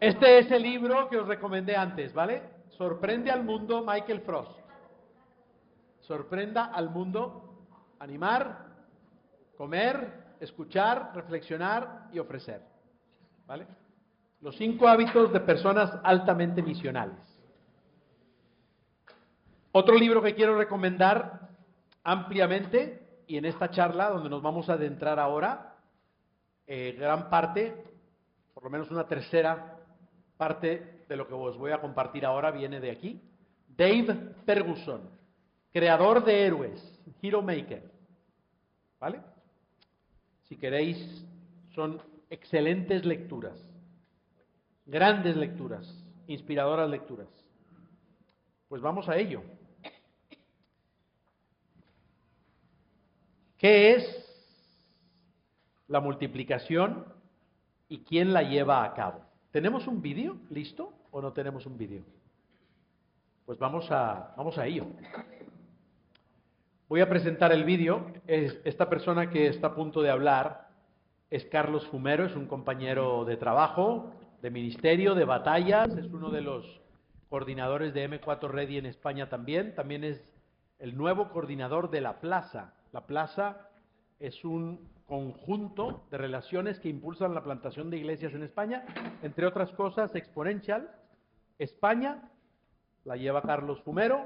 Este es el libro que os recomendé antes, ¿vale? Sorprende al mundo, Michael Frost. Sorprenda al mundo, animar, comer, escuchar, reflexionar y ofrecer, ¿vale? Los 5 hábitos de personas altamente misionales. Otro libro que quiero recomendar ampliamente, y en esta charla donde nos vamos a adentrar ahora, gran parte, por lo menos una tercera parte de lo que os voy a compartir ahora viene de aquí. Dave Ferguson, creador de héroes, Hero Maker, ¿vale? Si queréis, son excelentes lecturas, grandes lecturas, inspiradoras lecturas. Pues vamos a ello. ¿Qué es la multiplicación y quién la lleva a cabo? ¿Tenemos un vídeo listo o no tenemos un vídeo? Pues vamos a ello. Voy a presentar el vídeo. Esta persona que está a punto de hablar es Carlos Fumero, es un compañero de trabajo, de ministerio, de batallas, es uno de los coordinadores de M4 Ready en España también. También es el nuevo coordinador de La Plaza. La Plaza es un conjunto de relaciones que impulsan la plantación de iglesias en España, entre otras cosas, Exponential España, la lleva Carlos Fumero,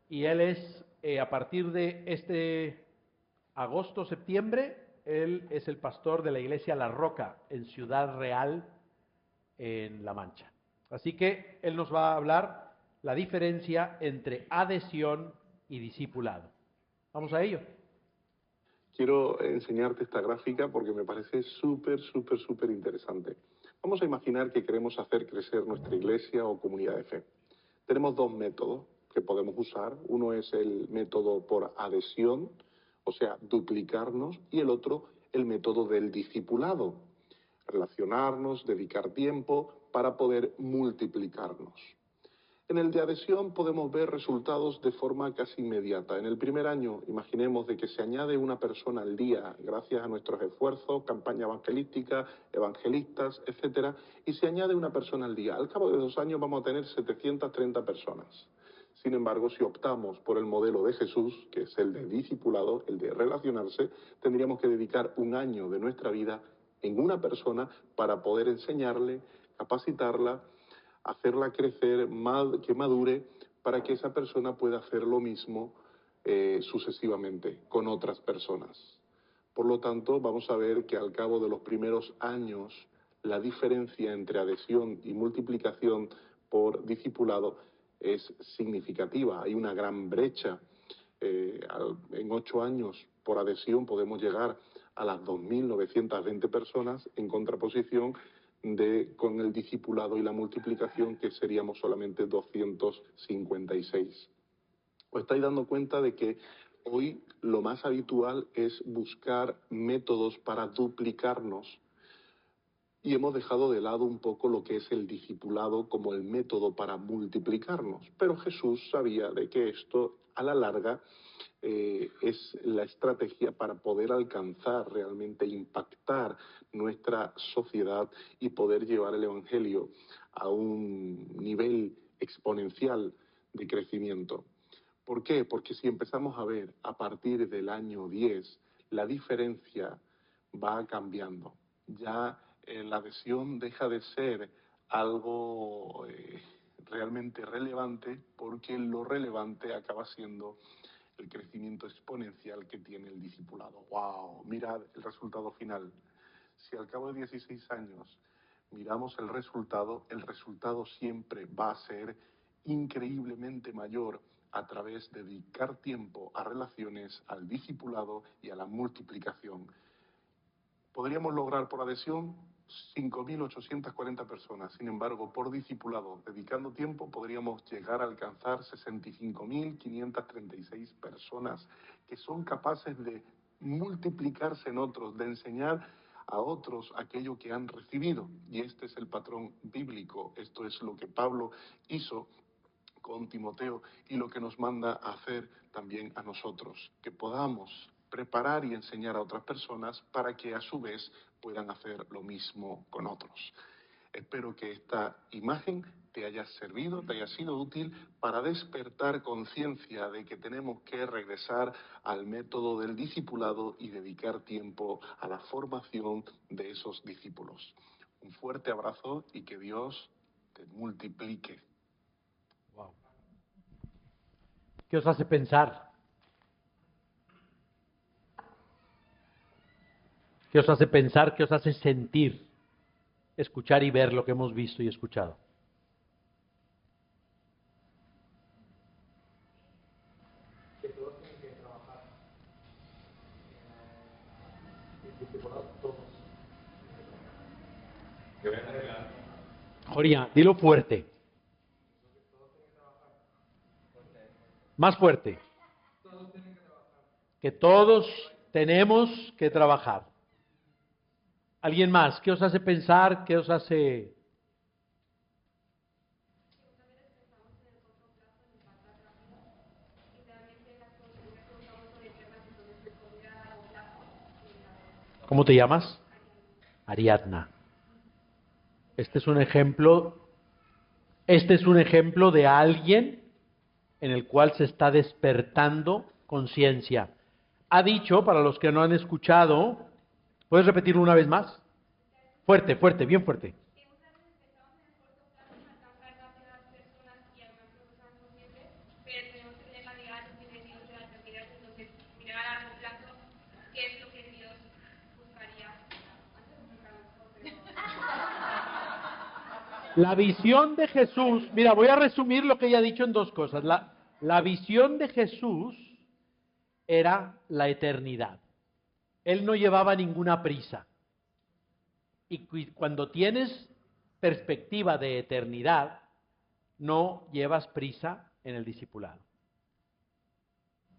y él es, a partir de este agosto-septiembre, él es el pastor de la iglesia La Roca, en Ciudad Real, en La Mancha. Así que él nos va a hablar la diferencia entre adhesión y discipulado. Vamos a ello. Quiero enseñarte esta gráfica porque me parece súper interesante. Vamos a imaginar que queremos hacer crecer nuestra iglesia o comunidad de fe. Tenemos dos métodos que podemos usar. Uno es el método por adhesión, o sea, duplicarnos, y el otro, el método del discipulado, relacionarnos, dedicar tiempo para poder multiplicarnos. En el de adhesión podemos ver resultados de forma casi inmediata. En el primer año, imaginemos de que se añade una persona al día gracias a nuestros esfuerzos, campaña evangelística, evangelistas, etcétera, y se añade una persona al día. Al cabo de 2 años vamos a tener 730 personas. Sin embargo, si optamos por el modelo de Jesús, que es el de discipulado, el de relacionarse, tendríamos que dedicar 1 año de nuestra vida en una persona para poder enseñarle, capacitarla, hacerla crecer, que madure, para que esa persona pueda hacer lo mismo sucesivamente con otras personas. Por lo tanto, vamos a ver que al cabo de los primeros años, la diferencia entre adhesión y multiplicación por discipulado es significativa. Hay una gran brecha. En 8 años, por adhesión, podemos llegar a las 2.920 personas, en contraposición con el discipulado y la multiplicación, que seríamos solamente 256. Os estáis dando cuenta de que hoy lo más habitual es buscar métodos para duplicarnos, y hemos dejado de lado un poco lo que es el discipulado como el método para multiplicarnos. Pero Jesús sabía de que esto, a la larga, es la estrategia para poder alcanzar realmente, impactar nuestra sociedad y poder llevar el Evangelio a un nivel exponencial de crecimiento. ¿Por qué? Porque si empezamos a ver a partir del año 10, la diferencia va cambiando. Ya la adhesión deja de ser algo realmente relevante, porque lo relevante acaba siendo el crecimiento exponencial que tiene el discipulado. ¡Wow! Mirad el resultado final. Si al cabo de 16 años miramos el resultado siempre va a ser increíblemente mayor a través de dedicar tiempo a relaciones, al discipulado y a la multiplicación. Podríamos lograr por adhesión 5.840 personas. Sin embargo, por discipulado, dedicando tiempo, podríamos llegar a alcanzar 65.536 personas que son capaces de multiplicarse en otros, de enseñar a otros aquello que han recibido. Y este es el patrón bíblico. Esto es lo que Pablo hizo con Timoteo y lo que nos manda a hacer también a nosotros, que podamos preparar y enseñar a otras personas para que a su vez puedan hacer lo mismo con otros. Espero que esta imagen te haya servido, te haya sido útil para despertar conciencia de que tenemos que regresar al método del discipulado y dedicar tiempo a la formación de esos discípulos. Un fuerte abrazo y que Dios te multiplique. Wow. ¿Qué os hace pensar? ¿Qué os hace pensar? ¿Qué os hace sentir? Escuchar y ver lo que hemos visto y escuchado. Que todos tienen que trabajar en el discipulado, todos. Joría, dilo fuerte. Más fuerte. Que todos tenemos que trabajar. ¿Alguien más? ¿Qué os hace pensar? ¿Qué os hace...? ¿Cómo te llamas? Ariadna. Este es un ejemplo de alguien en el cual se está despertando conciencia. Ha dicho, para los que no han escuchado, ¿puedes repetirlo una vez más? Fuerte, fuerte, bien fuerte. La visión de Jesús, mira, voy a resumir lo que ella ha dicho en dos cosas. La visión de Jesús era la eternidad. Él no llevaba ninguna prisa. Y cuando tienes perspectiva de eternidad, no llevas prisa en el discipulado.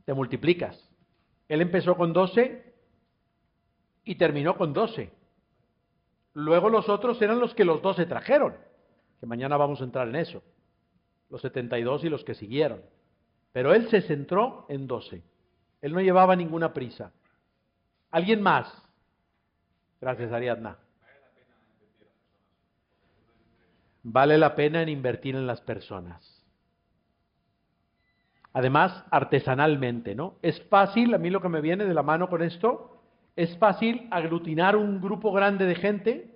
Te multiplicas. Él empezó con 12 y terminó con 12. Luego los otros eran los que los 12 trajeron, que mañana vamos a entrar en eso. Los 72 y los que siguieron. Pero él se centró en 12. Él no llevaba ninguna prisa. ¿Alguien más? Gracias, Ariadna. Vale la pena en invertir en las personas. Además, artesanalmente, ¿no? Es fácil, a mí lo que me viene de la mano con esto, es fácil aglutinar un grupo grande de gente.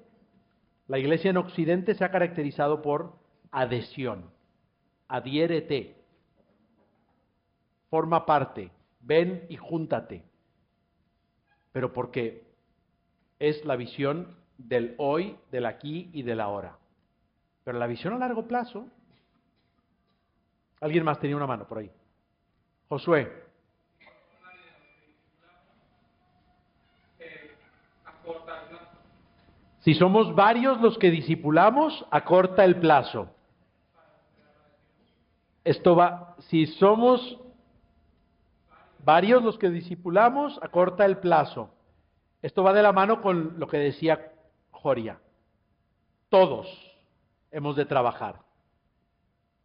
La iglesia en Occidente se ha caracterizado por adhesión. Adhiérete. Forma parte. Ven y júntate. Pero porque es la visión del hoy, del aquí y del ahora. Pero la visión a largo plazo. ¿Alguien más tenía una mano por ahí? Josué. Si somos varios los que discipulamos, acorta el plazo. Esto va, si somos varios los que discipulamos, acorta el plazo. Esto va de la mano con lo que decía Joria. Todos hemos de trabajar.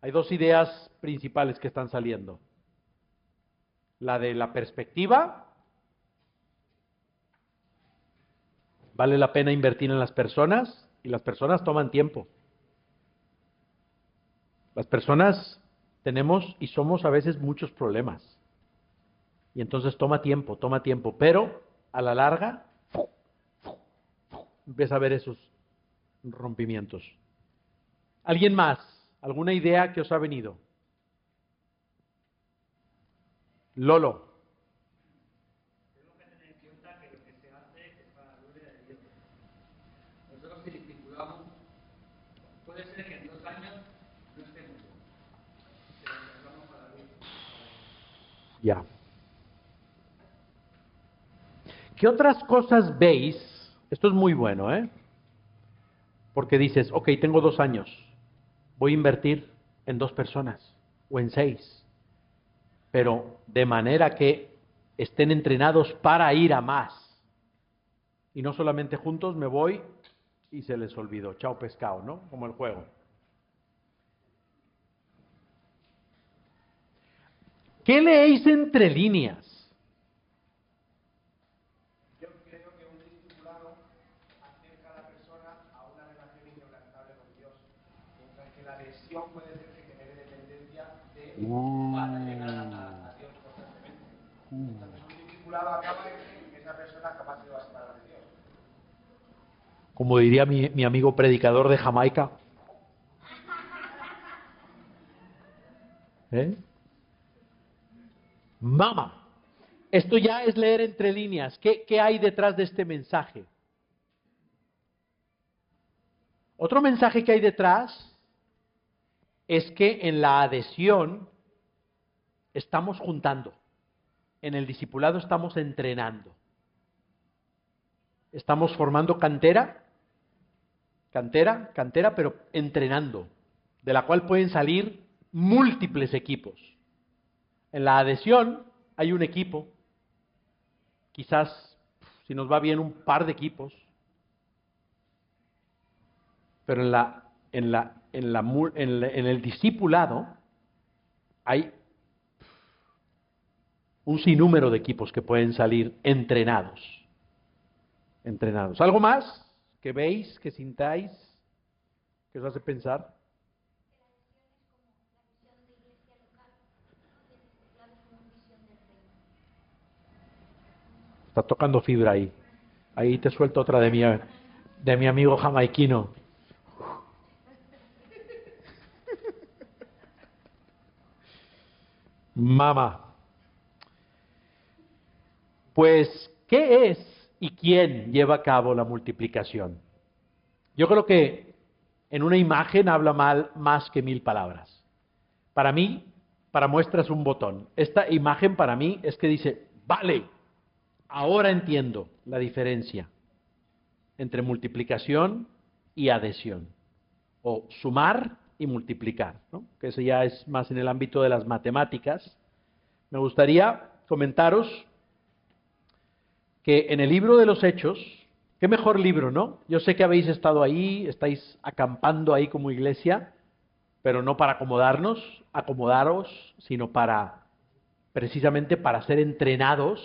Hay dos ideas principales que están saliendo. La de la perspectiva. Vale la pena invertir en las personas y las personas toman tiempo. Las personas tenemos y somos a veces muchos problemas. Y entonces toma tiempo, pero a la larga empieza a haber esos rompimientos. ¿Alguien más? ¿Alguna idea que os ha venido? Lolo. Nosotros que discipulamos, puede ser que en 2 años no estemos, pero nos vamos para la vida. Ya. ¿Qué otras cosas veis? Esto es muy bueno, ¿eh? Porque dices, ok, tengo 2 años, voy a invertir en 2 personas o en 6, pero de manera que estén entrenados para ir a más. Y no solamente juntos me voy y se les olvidó, chao pescado, ¿no? Como el juego. ¿Qué leéis entre líneas? Yo creo que un discipulado acerca a la persona a una relación inquebrantable la adhesión puede ser que genere dependencia de para llegar a Dios constantemente. Entonces un discipulado acaba en que esa persona jamás se va a separar de Dios. Como diría mi amigo predicador de Jamaica. Mama. Esto ya es leer entre líneas. ¿Qué hay detrás de este mensaje? Otro mensaje que hay detrás es que en la adhesión estamos juntando. En el discipulado estamos entrenando. Estamos formando cantera, pero entrenando, de la cual pueden salir múltiples equipos. En la adhesión hay un equipo, quizás, si nos va bien, un par de equipos, pero en el discipulado hay un sinnúmero de equipos que pueden salir entrenados. ¿Algo más que veis, que sintáis, que os hace pensar? Está tocando fibra ahí. Ahí te suelto otra de mi amigo jamaiquino. Mama. Pues, ¿qué es y quién lleva a cabo la multiplicación? Yo creo que en una imagen habla más que 1000 palabras. Para mí, para muestras un botón. Esta imagen para mí es que dice, vale, ahora entiendo la diferencia entre multiplicación y adhesión. O sumar y multiplicar, ¿no? Que eso ya es más en el ámbito de las matemáticas. Me gustaría comentaros que en el libro de los Hechos, qué mejor libro, ¿no? Yo sé que habéis estado ahí, estáis acampando ahí como iglesia, pero no para acomodaros, sino precisamente para ser entrenados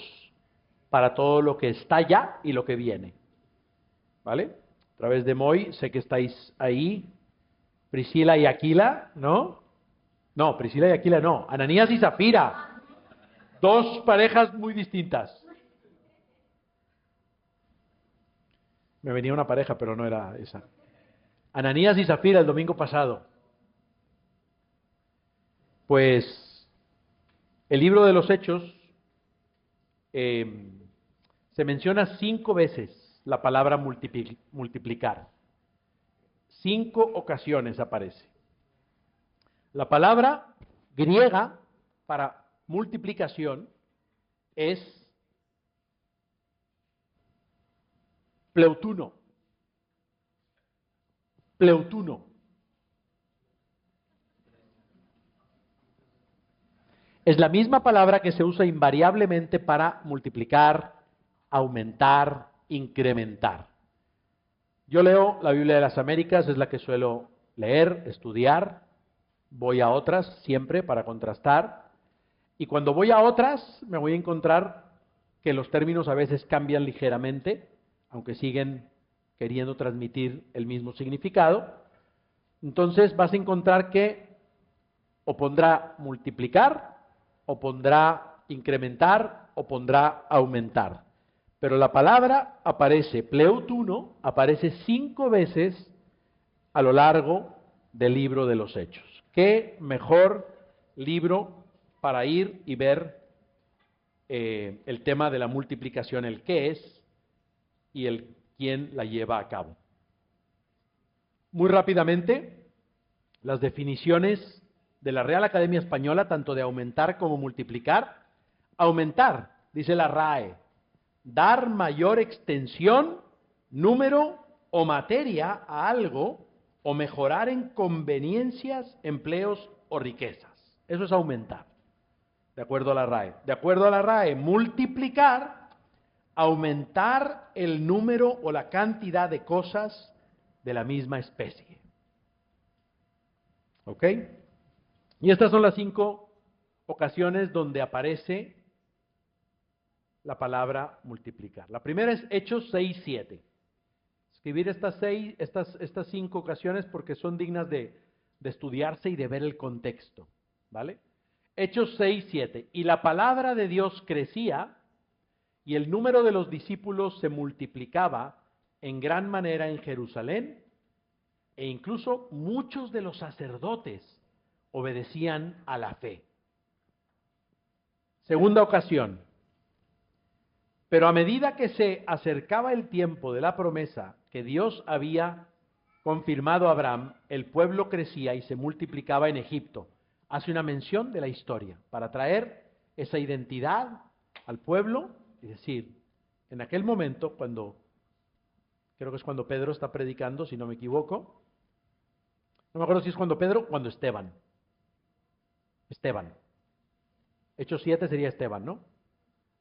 para todo lo que está ya y lo que viene. ¿Vale? A través de Moy, sé que estáis ahí, Priscila y Aquila, ¿no? No, Priscila y Aquila no, Ananías y Zafira, dos parejas muy distintas. Me venía una pareja, pero no era esa. Ananías y Zafira el domingo pasado. Pues el libro de los Hechos se menciona 5 veces la palabra multiplicar. 5 ocasiones aparece. La palabra griega para multiplicación es pleutuno. Pleutuno. Es la misma palabra que se usa invariablemente para multiplicar, aumentar, incrementar. Yo leo la Biblia de las Américas, es la que suelo leer, estudiar. Voy a otras siempre para contrastar. Y cuando voy a otras, me voy a encontrar que los términos a veces cambian ligeramente, aunque siguen queriendo transmitir el mismo significado. Entonces vas a encontrar que o pondrá multiplicar, o pondrá incrementar, o pondrá aumentar. Pero la palabra aparece, pleutuno, aparece 5 veces a lo largo del libro de los Hechos. ¿Qué mejor libro para ir y ver el tema de la multiplicación, el qué es y el quién la lleva a cabo? Muy rápidamente, las definiciones de la Real Academia Española, tanto de aumentar como multiplicar. Aumentar, dice la RAE, dar mayor extensión, número o materia a algo o mejorar en conveniencias, empleos o riquezas. Eso es aumentar, de acuerdo a la RAE. De acuerdo a la RAE, multiplicar, aumentar el número o la cantidad de cosas de la misma especie. ¿Ok? Y estas son las 5 ocasiones donde aparece la palabra multiplicar. La primera es Hechos 6:7. Escribir estas 5 ocasiones porque son dignas de de estudiarse y de ver el contexto, ¿vale? Hechos 6, 7. Y la palabra de Dios crecía y el número de los discípulos se multiplicaba en gran manera en Jerusalén, e incluso muchos de los sacerdotes obedecían a la fe. Segunda ocasión. Pero a medida que se acercaba el tiempo de la promesa que Dios había confirmado a Abraham, el pueblo crecía y se multiplicaba en Egipto. Hace una mención de la historia para traer esa identidad al pueblo, es decir, en aquel momento creo que es cuando Pedro está predicando, si no me equivoco. No me acuerdo si es cuando Pedro o cuando Esteban. Hechos 7 sería Esteban, ¿no?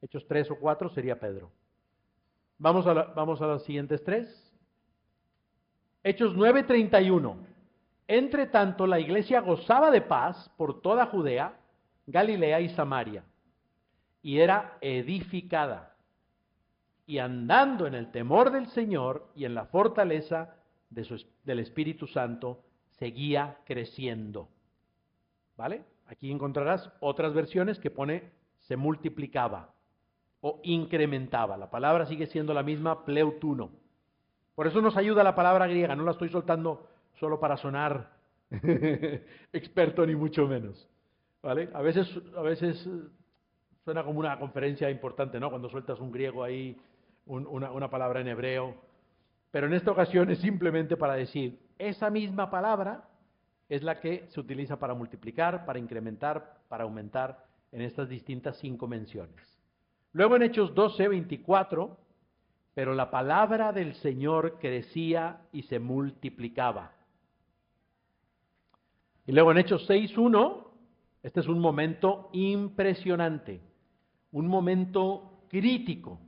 Hechos 3 o 4 sería Pedro. Vamos a los siguientes tres. Hechos 9:31. Entre tanto, la iglesia gozaba de paz por toda Judea, Galilea y Samaria, y era edificada, y andando en el temor del Señor y en la fortaleza del Espíritu Santo, seguía creciendo. ¿Vale? Aquí encontrarás otras versiones que pone se multiplicaba o incrementaba. La palabra sigue siendo la misma, pleutuno. Por eso nos ayuda la palabra griega, no la estoy soltando solo para sonar experto ni mucho menos. ¿Vale? A veces suena como una conferencia importante, ¿no? Cuando sueltas un griego ahí, una palabra en hebreo. Pero en esta ocasión es simplemente para decir, esa misma palabra es la que se utiliza para multiplicar, para incrementar, para aumentar en estas distintas 5 menciones. Luego en Hechos 12:24, pero la palabra del Señor crecía y se multiplicaba. Y luego en Hechos 6:1, este es un momento impresionante, un momento crítico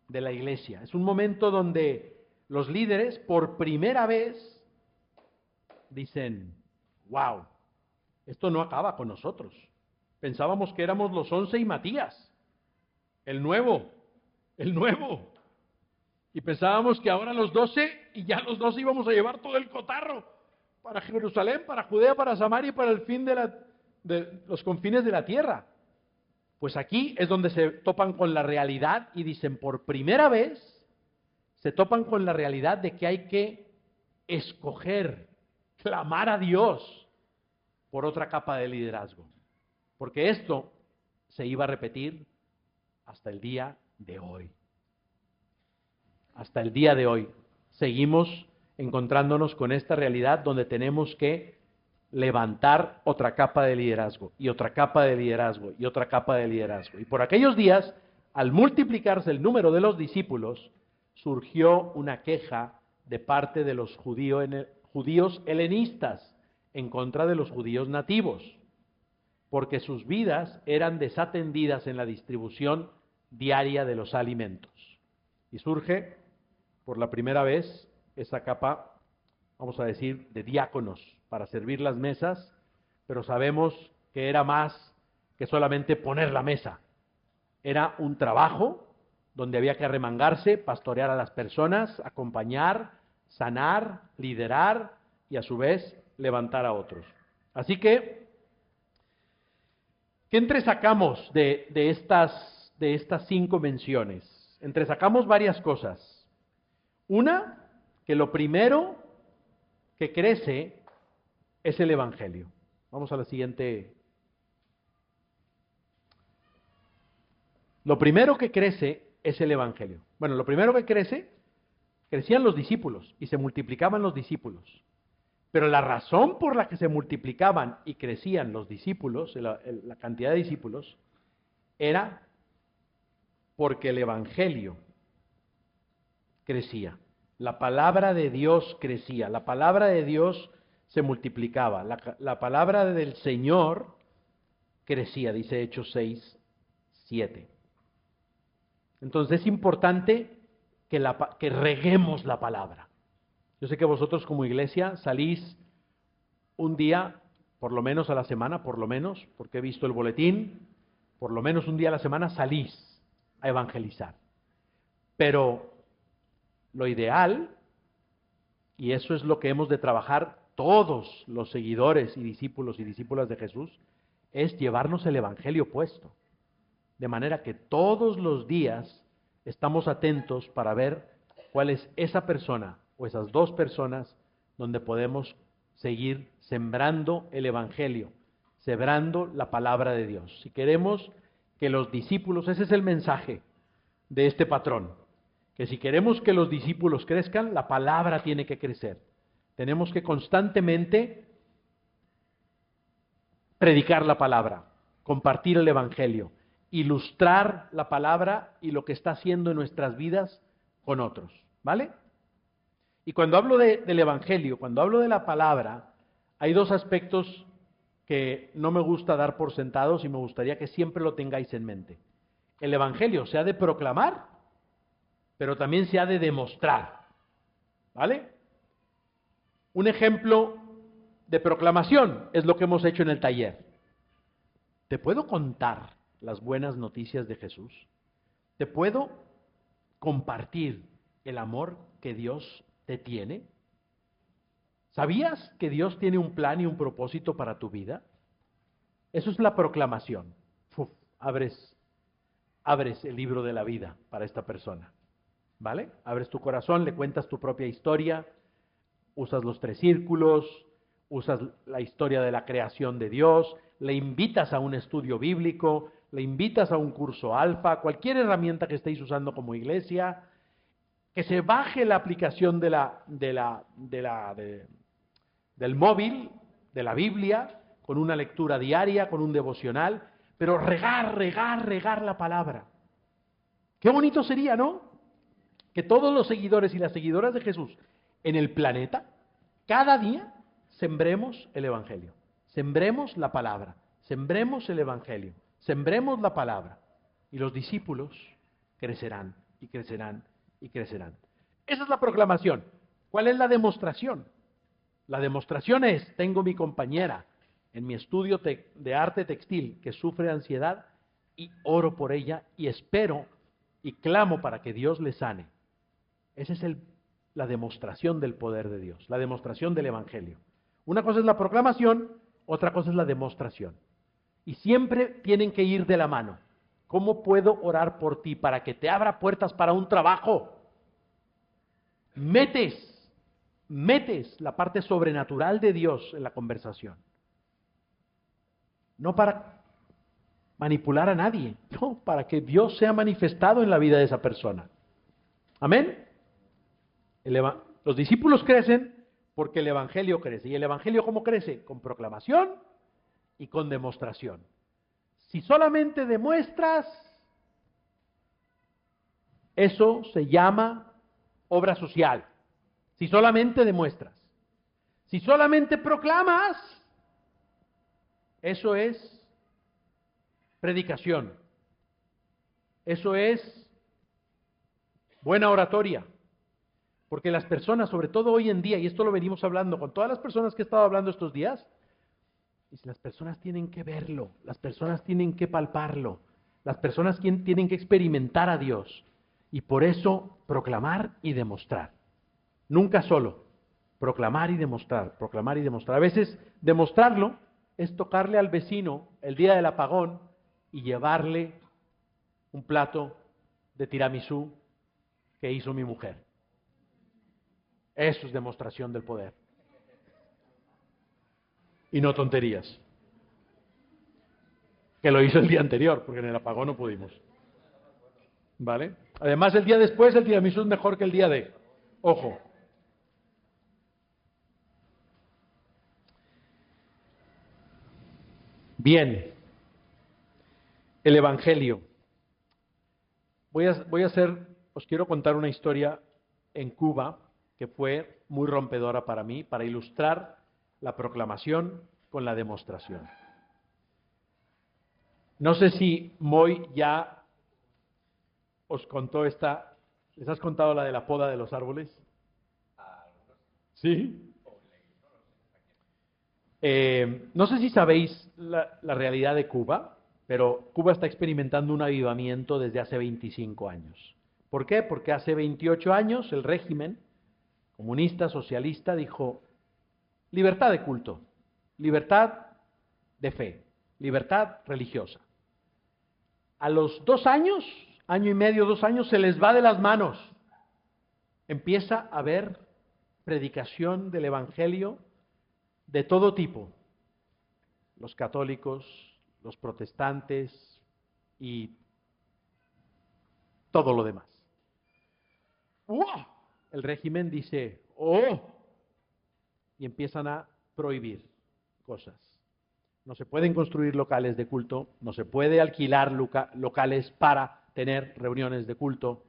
de la iglesia. Es un momento donde los líderes por primera vez dicen, wow, esto no acaba con nosotros. Pensábamos que éramos los 11 y Matías, el nuevo. Y pensábamos que ahora los 12 y ya los 12 íbamos a llevar todo el cotarro para Jerusalén, para Judea, para Samaria y para el fin de los confines de la tierra. Pues aquí es donde se topan con la realidad y dicen, por primera vez, se topan con la realidad de que hay que escoger, clamar a Dios por otra capa de liderazgo. Porque esto se iba a repetir hasta el día de hoy. Hasta el día de hoy. Seguimos encontrándonos con esta realidad donde tenemos que levantar otra capa de liderazgo, y otra capa de liderazgo, y otra capa de liderazgo. Y por aquellos días, al multiplicarse el número de los discípulos, surgió una queja de parte de los judíos helenistas en contra de los judíos nativos, porque sus vidas eran desatendidas en la distribución diaria de los alimentos. Y surge, por la primera vez, esa capa, vamos a decir, de diáconos para servir las mesas, pero sabemos que era más que solamente poner la mesa. Era un trabajo donde había que arremangarse, pastorear a las personas, acompañar, sanar, liderar y a su vez levantar a otros. Así que, ¿qué entresacamos de estas 5 menciones? Entresacamos varias cosas. Una, que lo primero que crece es el Evangelio. Vamos a la siguiente. Lo primero que crece es el Evangelio. Bueno, lo primero que crecían los discípulos y se multiplicaban los discípulos. Pero la razón por la que se multiplicaban y crecían los discípulos, la cantidad de discípulos, era porque el Evangelio crecía. La palabra de Dios crecía. La palabra de Dios se multiplicaba. La palabra del Señor crecía, dice Hechos 6, 7. Entonces es importante que reguemos la palabra. Yo sé que vosotros como iglesia salís un día, por lo menos a la semana, porque he visto el boletín, por lo menos un día a la semana salís a evangelizar. Pero lo ideal, y eso es lo que hemos de trabajar todos los seguidores y discípulas de Jesús es llevarnos el Evangelio puesto. De manera que todos los días estamos atentos para ver cuál es esa persona o esas dos personas donde podemos seguir sembrando el Evangelio, sembrando la palabra de Dios. Si queremos que los discípulos, ese es el mensaje de este patrón, que si queremos que los discípulos crezcan, la palabra tiene que crecer. Tenemos que constantemente predicar la palabra, compartir el Evangelio, ilustrar la palabra y lo que está haciendo en nuestras vidas con otros, ¿vale? Y cuando hablo del Evangelio, cuando hablo de la palabra, hay dos aspectos que no me gusta dar por sentados y me gustaría que siempre lo tengáis en mente. El Evangelio se ha de proclamar, pero también se ha de demostrar, ¿vale? Un ejemplo de proclamación es lo que hemos hecho en el taller. ¿Te puedo contar las buenas noticias de Jesús? ¿Te puedo compartir el amor que Dios te tiene? ¿Sabías que Dios tiene un plan y un propósito para tu vida? Eso es la proclamación. Uf, abres el libro de la vida para esta persona, ¿vale? Abres tu corazón, le cuentas tu propia historia, usas los 3 círculos, usas la historia de la creación de Dios, le invitas a un estudio bíblico, le invitas a un curso alfa, cualquier herramienta que estéis usando como iglesia, que se baje la aplicación del móvil, de la Biblia, con una lectura diaria, con un devocional, pero regar la palabra. Qué bonito sería, ¿no? Que todos los seguidores y las seguidoras de Jesús en el planeta, cada día, sembremos el Evangelio, sembremos la palabra, sembremos el Evangelio, sembremos la palabra, y los discípulos crecerán y crecerán y crecerán. Esa es la proclamación. ¿Cuál es la demostración? La demostración es, tengo mi compañera en mi estudio de arte textil que sufre ansiedad y oro por ella y espero y clamo para que Dios le sane. Esa es la demostración del poder de Dios, la demostración del Evangelio. Una cosa es la proclamación, otra cosa es la demostración. Y siempre tienen que ir de la mano. ¿Cómo puedo orar por ti para que te abra puertas para un trabajo? Metes la parte sobrenatural de Dios en la conversación. No para manipular a nadie, no, para que Dios sea manifestado en la vida de esa persona. ¿Amén? Los discípulos crecen porque el Evangelio crece. ¿Y el Evangelio cómo crece? Con proclamación y con demostración. Si solamente demuestras, eso se llama obra social. Si solamente demuestras. Si solamente proclamas, eso es predicación. Eso es buena oratoria. Porque las personas, sobre todo hoy en día, y esto lo venimos hablando con todas las personas que he estado hablando estos días, las personas tienen que verlo, las personas tienen que palparlo, las personas tienen que experimentar a Dios. Y por eso proclamar y demostrar. Nunca solo, proclamar y demostrar, proclamar y demostrar. A veces demostrarlo es tocarle al vecino el día del apagón y llevarle un plato de tiramisú que hizo mi mujer. Eso es demostración del poder. Y no tonterías. Que lo hizo el día anterior, porque en el apagón no pudimos. ¿Vale? Además, el día después el tiramisú es mejor que el día de. Ojo. Bien. El Evangelio. Os quiero contar una historia en Cuba que fue muy rompedora para mí, para ilustrar la proclamación con la demostración. No sé si Moy ya os contó esta, ¿les has contado la de la poda de los árboles? ¿Sí? No sé si sabéis la realidad de Cuba, pero Cuba está experimentando un avivamiento desde hace 25 años. ¿Por qué? Porque hace 28 años el régimen comunista, socialista, dijo, libertad de culto, libertad de fe, libertad religiosa. A los 2 años, año y medio, 2 años, se les va de las manos. Empieza a haber predicación del Evangelio de todo tipo. Los católicos, los protestantes y todo lo demás. ¡Wow! El régimen dice, ¡oh! Y empiezan a prohibir cosas. No se pueden construir locales de culto, no se puede alquilar locales para tener reuniones de culto.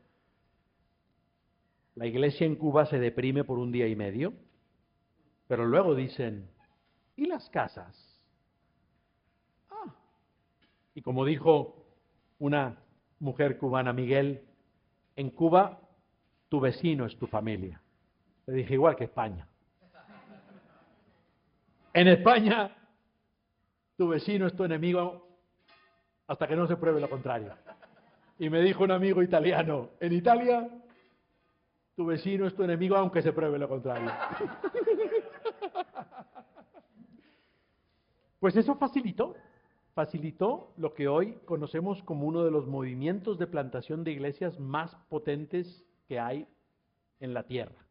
La iglesia en Cuba se deprime por 1 día y medio, pero luego dicen, ¿y las casas? Y como dijo una mujer cubana, Miguel, en Cuba tu vecino es tu familia. Le dije, igual que España. En España tu vecino es tu enemigo hasta que no se pruebe lo contrario. Y me dijo un amigo italiano, en Italia tu vecino es tu enemigo aunque se pruebe lo contrario. Pues eso facilitó lo que hoy conocemos como uno de los movimientos de plantación de iglesias más potentes que hay en la tierra,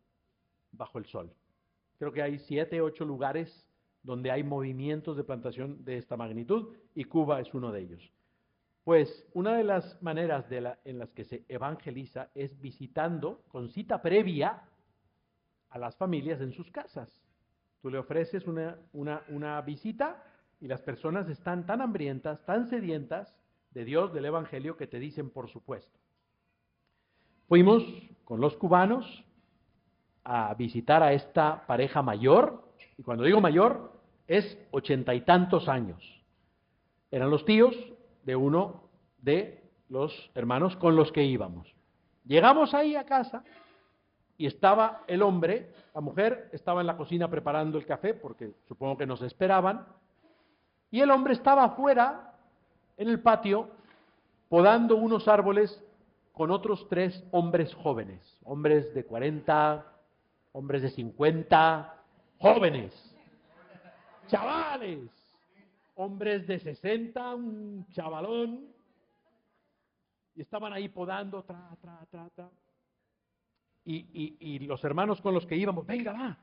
bajo el sol. Creo que hay 7, 8 lugares donde hay movimientos de plantación de esta magnitud y Cuba es uno de ellos. Pues una de las maneras en las que se evangeliza es visitando con cita previa a las familias en sus casas. Tú le ofreces una visita y las personas están tan hambrientas, tan sedientas de Dios, del Evangelio, que te dicen por supuesto. Fuimos con los cubanos a visitar a esta pareja mayor, y cuando digo mayor, es 80 y tantos años. Eran los tíos de uno de los hermanos con los que íbamos. Llegamos ahí a casa y estaba el hombre, la mujer estaba en la cocina preparando el café, porque supongo que nos esperaban, y el hombre estaba afuera, en el patio, podando unos árboles con otros 3 hombres jóvenes, hombres de 40, hombres de 50, jóvenes, chavales, hombres de 60, un chavalón, y estaban ahí podando, y los hermanos con los que íbamos, venga, va,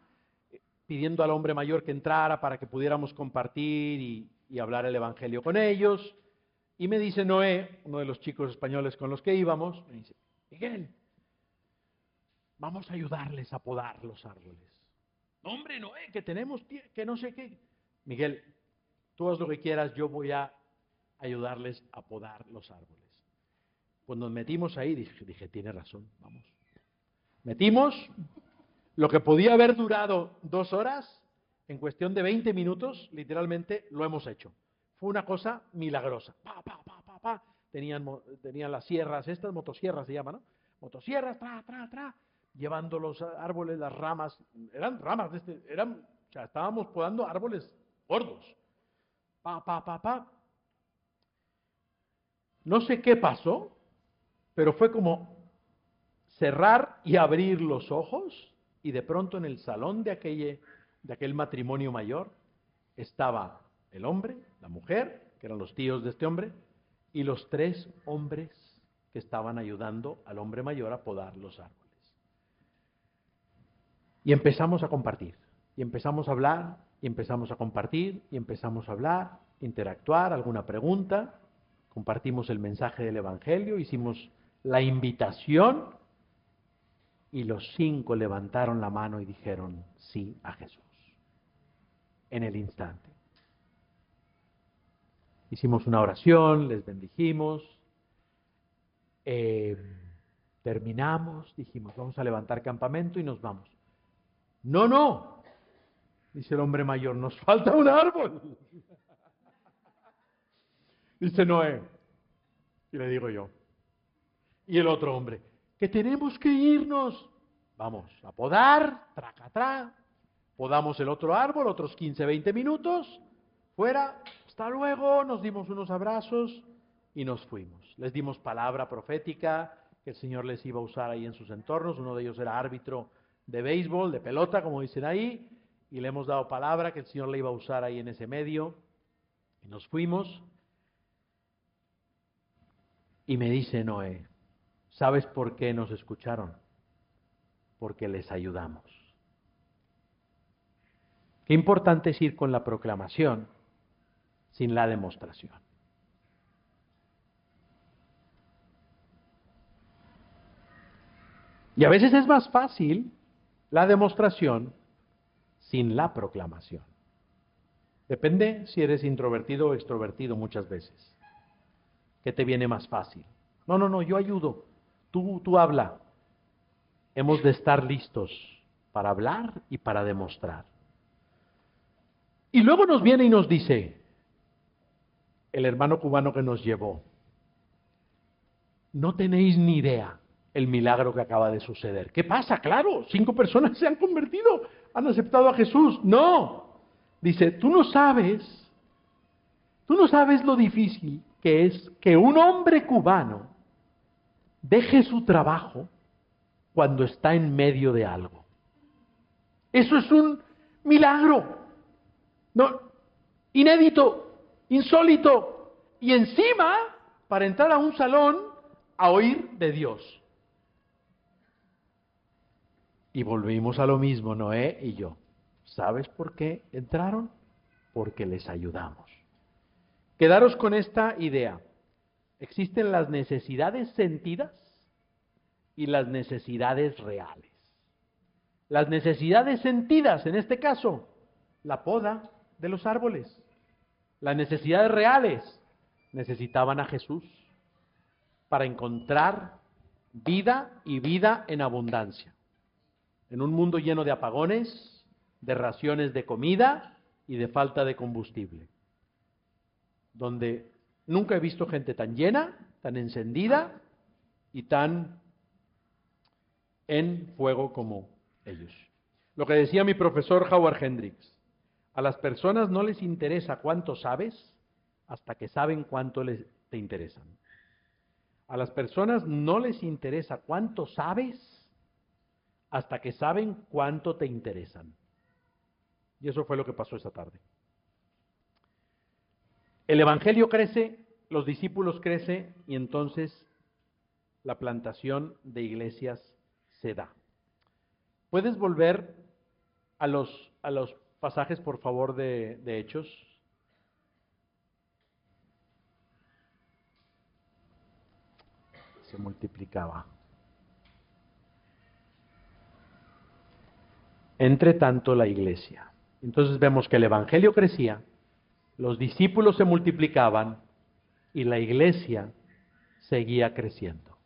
pidiendo al hombre mayor que entrara para que pudiéramos compartir y hablar el Evangelio con ellos. Y me dice Noé, uno de los chicos españoles con los que íbamos, me dice, Miguel, vamos a ayudarles a podar los árboles. No, hombre, Noé, que tenemos, que no sé qué. Miguel, tú haz lo que quieras, yo voy a ayudarles a podar los árboles. Cuando nos metimos ahí, dije, tiene razón, vamos. Metimos lo que podía haber durado 2 horas, en cuestión de 20 minutos, literalmente lo hemos hecho. Fue una cosa milagrosa. Tenían las sierras, estas motosierras se llaman, ¿no? Motosierras, llevando los árboles, las ramas, eran ramas o sea, estábamos podando árboles gordos. No sé qué pasó, pero fue como cerrar y abrir los ojos, y de pronto en el salón de aquel matrimonio mayor estaba el hombre, la mujer, que eran los tíos de este hombre, y los 3 hombres que estaban ayudando al hombre mayor a podar los árboles. Y empezamos a compartir, y empezamos a hablar, y empezamos a compartir, y empezamos a hablar, interactuar, alguna pregunta, compartimos el mensaje del Evangelio, hicimos la invitación, y los 5 levantaron la mano y dijeron sí a Jesús. En el instante. Hicimos una oración, les bendijimos, terminamos, dijimos, vamos a levantar campamento y nos vamos. No, dice el hombre mayor, nos falta un árbol. Dice Noé, y le digo yo, y el otro hombre, que tenemos que irnos. Vamos a podar, podamos el otro árbol, otros 15, 20 minutos, fuera, hasta luego, nos dimos unos abrazos y nos fuimos. Les dimos palabra profética que el Señor les iba a usar ahí en sus entornos. Uno de ellos era árbitro de béisbol, de pelota, como dicen ahí, y le hemos dado palabra que el Señor le iba a usar ahí en ese medio. Y nos fuimos. Y me dice Noé, ¿sabes por qué nos escucharon? Porque les ayudamos. Qué importante es ir con la proclamación sin la demostración. Y a veces es más fácil la demostración sin la proclamación. Depende si eres introvertido o extrovertido muchas veces. ¿Qué te viene más fácil? No, yo ayudo. Tú habla. Hemos de estar listos para hablar y para demostrar. Y luego nos viene y nos dice el hermano cubano que nos llevó, no tenéis ni idea el milagro que acaba de suceder. ¿Qué pasa? Claro, 5 personas se han convertido, han aceptado a Jesús. No, dice, tú no sabes lo difícil que es que un hombre cubano deje su trabajo cuando está en medio de algo. Eso es un milagro. No, inédito, insólito. Y encima, para entrar a un salón, a oír de Dios. Y volvimos a lo mismo, Noé y yo. ¿Sabes por qué entraron? Porque les ayudamos. Quedaros con esta idea. Existen las necesidades sentidas y las necesidades reales. Las necesidades sentidas, en este caso, la poda de los árboles. Las necesidades reales necesitaban a Jesús para encontrar vida y vida en abundancia. En un mundo lleno de apagones, de raciones de comida y de falta de combustible. Donde nunca he visto gente tan llena, tan encendida y tan en fuego como ellos. Lo que decía mi profesor Howard Hendricks, a las personas no les interesa cuánto sabes hasta que saben cuánto te interesan. A las personas no les interesa cuánto sabes hasta que saben cuánto te interesan. Y eso fue lo que pasó esa tarde. El Evangelio crece, los discípulos crecen y entonces la plantación de iglesias se da. ¿Puedes volver a los pasajes, por favor, de Hechos? Se multiplicaba. Entre tanto, la iglesia. Entonces vemos que el Evangelio crecía, los discípulos se multiplicaban y la iglesia seguía creciendo.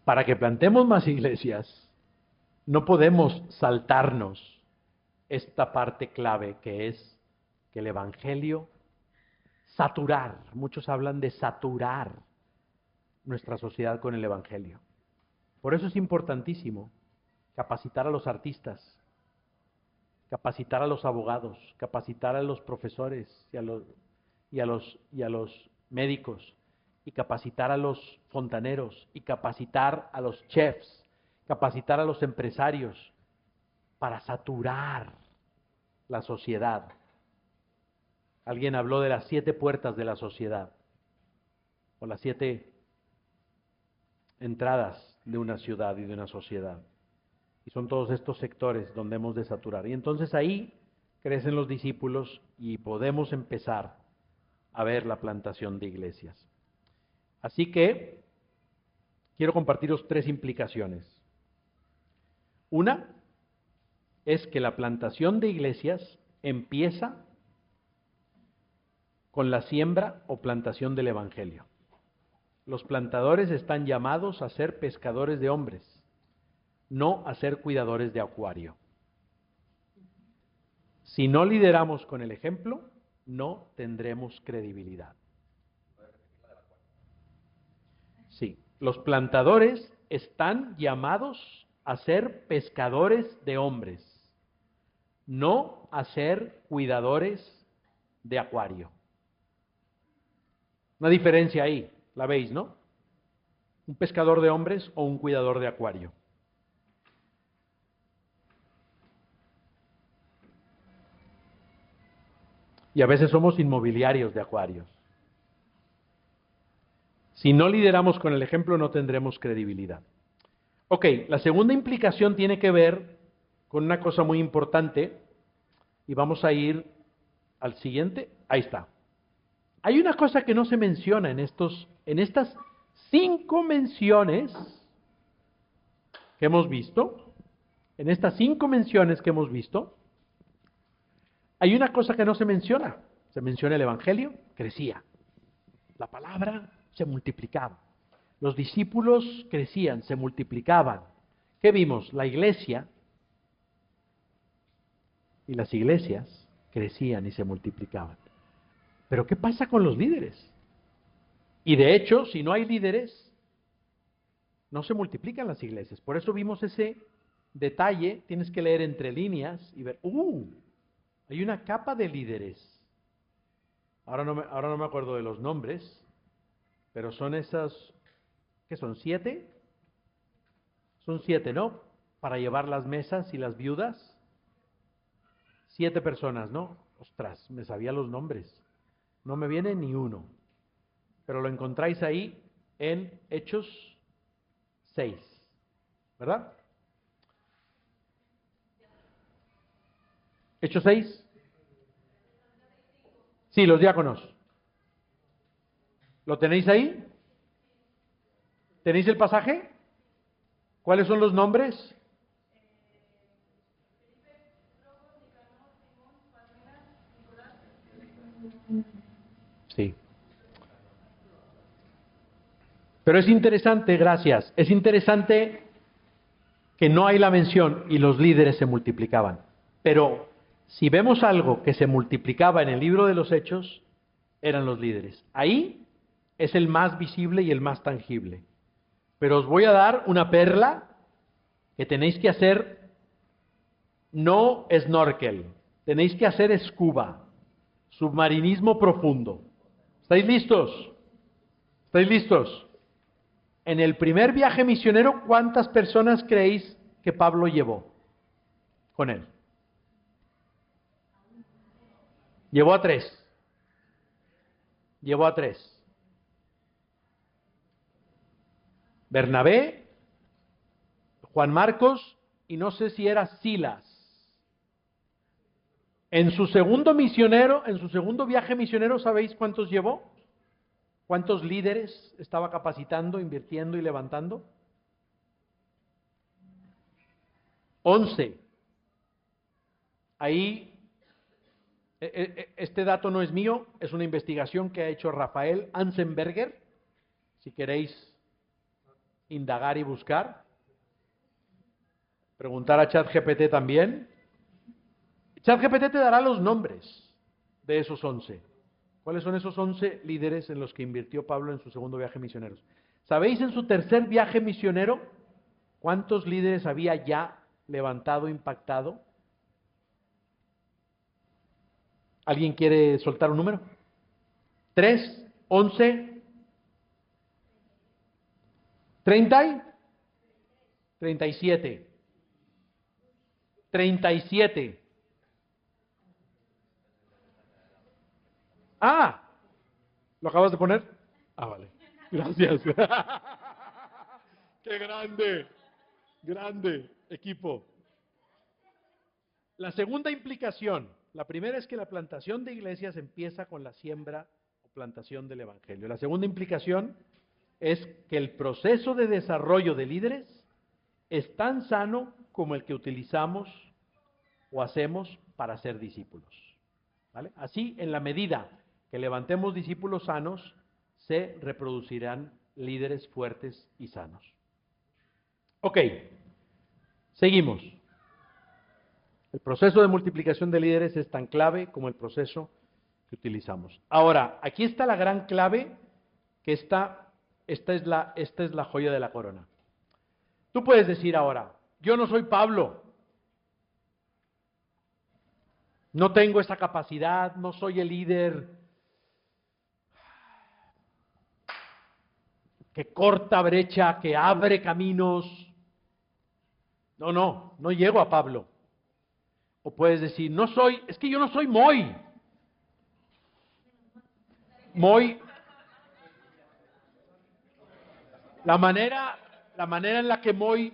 Para que plantemos más iglesias, no podemos saltarnos esta parte clave que es que el Evangelio saturar, muchos hablan de saturar nuestra sociedad con el Evangelio. Por eso es importantísimo capacitar a los artistas, capacitar a los abogados, capacitar a los profesores y a los médicos, y capacitar a los fontaneros, y capacitar a los chefs, capacitar a los empresarios, para saturar la sociedad. Alguien habló de las 7 puertas de la sociedad, o las 7 entradas de una ciudad y de una sociedad. Y son todos estos sectores donde hemos de saturar. Y entonces ahí crecen los discípulos y podemos empezar a ver la plantación de iglesias. Así que quiero compartiros 3 implicaciones. Una es que la plantación de iglesias empieza con la siembra o plantación del Evangelio. Los plantadores están llamados a ser pescadores de hombres, no a ser cuidadores de acuario. Si no lideramos con el ejemplo, no tendremos credibilidad. Sí, los plantadores están llamados a ser pescadores de hombres, no a ser cuidadores de acuario. Una diferencia ahí, la veis, ¿no? Un pescador de hombres o un cuidador de acuario. Y a veces somos inmobiliarios de Acuarios. Si no lideramos con el ejemplo, no tendremos credibilidad. Ok, la segunda implicación tiene que ver con una cosa muy importante, y vamos a ir al siguiente. Ahí está. Hay una cosa que no se menciona en estas 5 menciones que hemos visto. En estas 5 menciones que hemos visto, hay una cosa que no se menciona. Se menciona el Evangelio, crecía. La palabra se multiplicaba. Los discípulos crecían, se multiplicaban. ¿Qué vimos? La iglesia y las iglesias crecían y se multiplicaban. Pero ¿qué pasa con los líderes? Y de hecho, si no hay líderes, no se multiplican las iglesias. Por eso vimos ese detalle, tienes que leer entre líneas y ver, hay una capa de líderes. Ahora no me acuerdo de los nombres, pero son esas, ¿qué son? 7. Son 7, ¿no? Para llevar las mesas y las viudas. 7 personas, ¿no? Ostras, me sabía los nombres. No me viene ni uno. Pero lo encontráis ahí en Hechos 6, ¿verdad? Hechos 6. Sí, los diáconos. ¿Lo tenéis ahí? ¿Tenéis el pasaje? ¿Cuáles son los nombres? Sí. Pero es interesante, gracias, es interesante que no hay la mención y los líderes se multiplicaban. Pero si vemos algo que se multiplicaba en el libro de los Hechos, eran los líderes. Ahí es el más visible y el más tangible. Pero os voy a dar una perla que tenéis que hacer, no snorkel, tenéis que hacer scuba, submarinismo profundo. ¿Estáis listos? ¿Estáis listos? En el primer viaje misionero, ¿cuántas personas creéis que Pablo llevó con él? Llevó a 3. Llevó a 3. Bernabé, Juan Marcos y no sé si era Silas. En su segundo viaje misionero, ¿sabéis cuántos llevó? ¿Cuántos líderes estaba capacitando, invirtiendo y levantando? 11. Ahí, este dato no es mío, es una investigación que ha hecho Rafael Ansenberger, si queréis indagar y buscar. Preguntar a ChatGPT también. ChatGPT te dará los nombres de esos 11. ¿Cuáles son esos 11 líderes en los que invirtió Pablo en su segundo viaje misionero? ¿Sabéis en su tercer viaje misionero cuántos líderes había ya levantado, impactado? ¿Alguien quiere soltar un número? 3, 11, 30 y 37. 37. Ah, ¿lo acabas de poner? Ah, vale. Gracias. ¡Qué grande! Grande equipo. La segunda implicación, la primera es que la plantación de iglesias empieza con la siembra o plantación del Evangelio. La segunda implicación es que el proceso de desarrollo de líderes es tan sano como el que utilizamos o hacemos para ser discípulos. ¿Vale? Así, en la medida que levantemos discípulos sanos, se reproducirán líderes fuertes y sanos. Ok, seguimos. El proceso de multiplicación de líderes es tan clave como el proceso que utilizamos. Ahora, aquí está la gran clave, que esta es la joya de la corona. Tú puedes decir ahora, yo no soy Pablo, no tengo esa capacidad, no soy el líder que corta brecha, que abre caminos. No llego a Pablo. O puedes decir, es que yo no soy Moy. Moy, la manera en la que Moy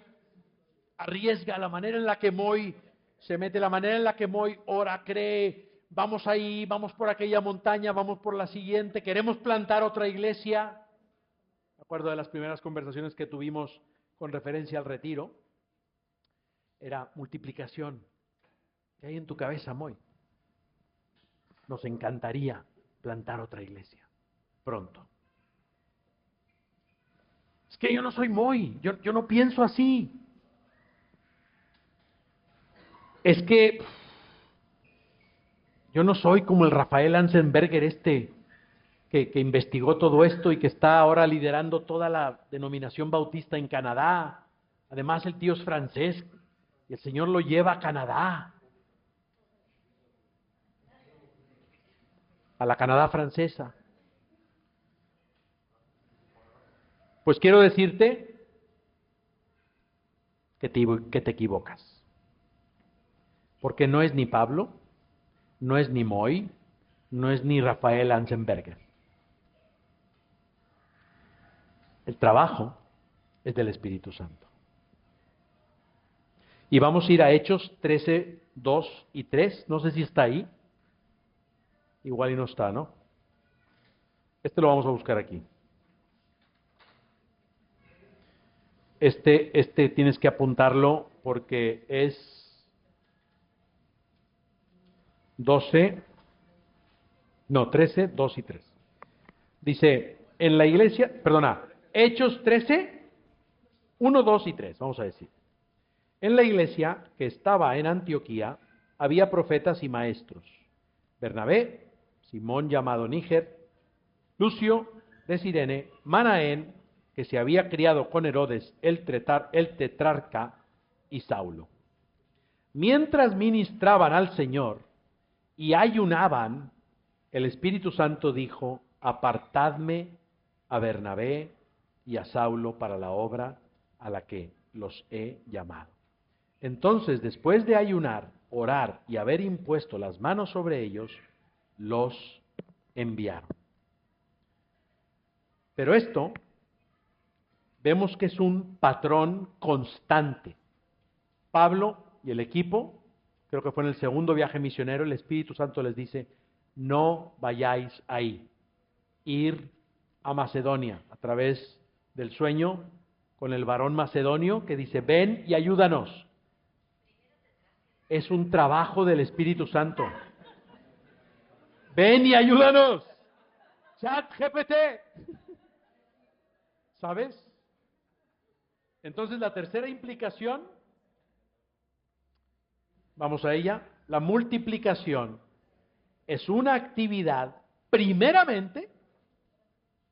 arriesga, la manera en la que Moy se mete, la manera en la que Moy ora, cree, vamos ahí, vamos por aquella montaña, vamos por la siguiente, queremos plantar otra iglesia. Me acuerdo de las primeras conversaciones que tuvimos con referencia al retiro. Era multiplicación. ¿Qué hay en tu cabeza, Moy? Nos encantaría plantar otra iglesia pronto. Es que yo no soy Moy, yo no pienso así. Es que yo no soy como el Rafael Anzenberger que investigó todo esto y que está ahora liderando toda la denominación bautista en Canadá. Además, el tío es francés y el Señor lo lleva a Canadá, a la Canadá francesa. Pues quiero decirte que te equivocas. Porque no es ni Pablo, no es ni Moy, no es ni Rafael Anzenberger. El trabajo es del Espíritu Santo. Y vamos a ir a Hechos 13, 2 y 3. No sé si está ahí. Igual y no está, ¿no? Este lo vamos a buscar aquí. Este tienes que apuntarlo porque es 13, 2 y 3. Dice, en la iglesia, Hechos 13, 1, 2 y 3, vamos a decir. En la iglesia que estaba en Antioquía había profetas y maestros. Bernabé, Simón llamado Níger, Lucio de Cirene, Manaén, que se había criado con Herodes el tetrarca, y Saulo. Mientras ministraban al Señor y ayunaban, el Espíritu Santo dijo, apartadme a Bernabé y a Saulo para la obra a la que los he llamado. Entonces, después de ayunar, orar y haber impuesto las manos sobre ellos, los enviaron. Pero esto vemos que es un patrón constante. Pablo y el equipo, creo que fue en el segundo viaje misionero, el Espíritu Santo les dice, no vayáis ahí, ir a Macedonia a través del sueño con el varón macedonio que dice, ven y ayúdanos. Es un trabajo del Espíritu Santo. Ven y ayúdanos. Chat GPT. ¿Sabes? Entonces la tercera implicación, vamos a ella, la multiplicación es una actividad primeramente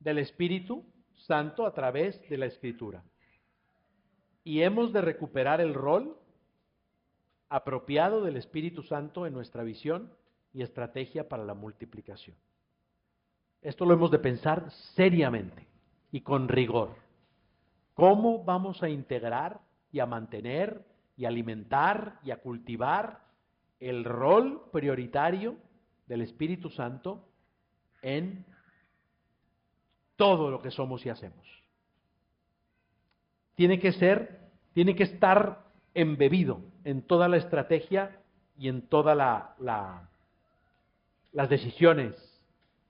del Espíritu Santo a través de la Escritura. Y hemos de recuperar el rol apropiado del Espíritu Santo en nuestra visión y estrategia para la multiplicación. Esto lo hemos de pensar seriamente y con rigor. ¿Cómo vamos a integrar y a mantener y alimentar y a cultivar el rol prioritario del Espíritu Santo en todo lo que somos y hacemos? Tiene que estar embebido en toda la estrategia y en todas las decisiones,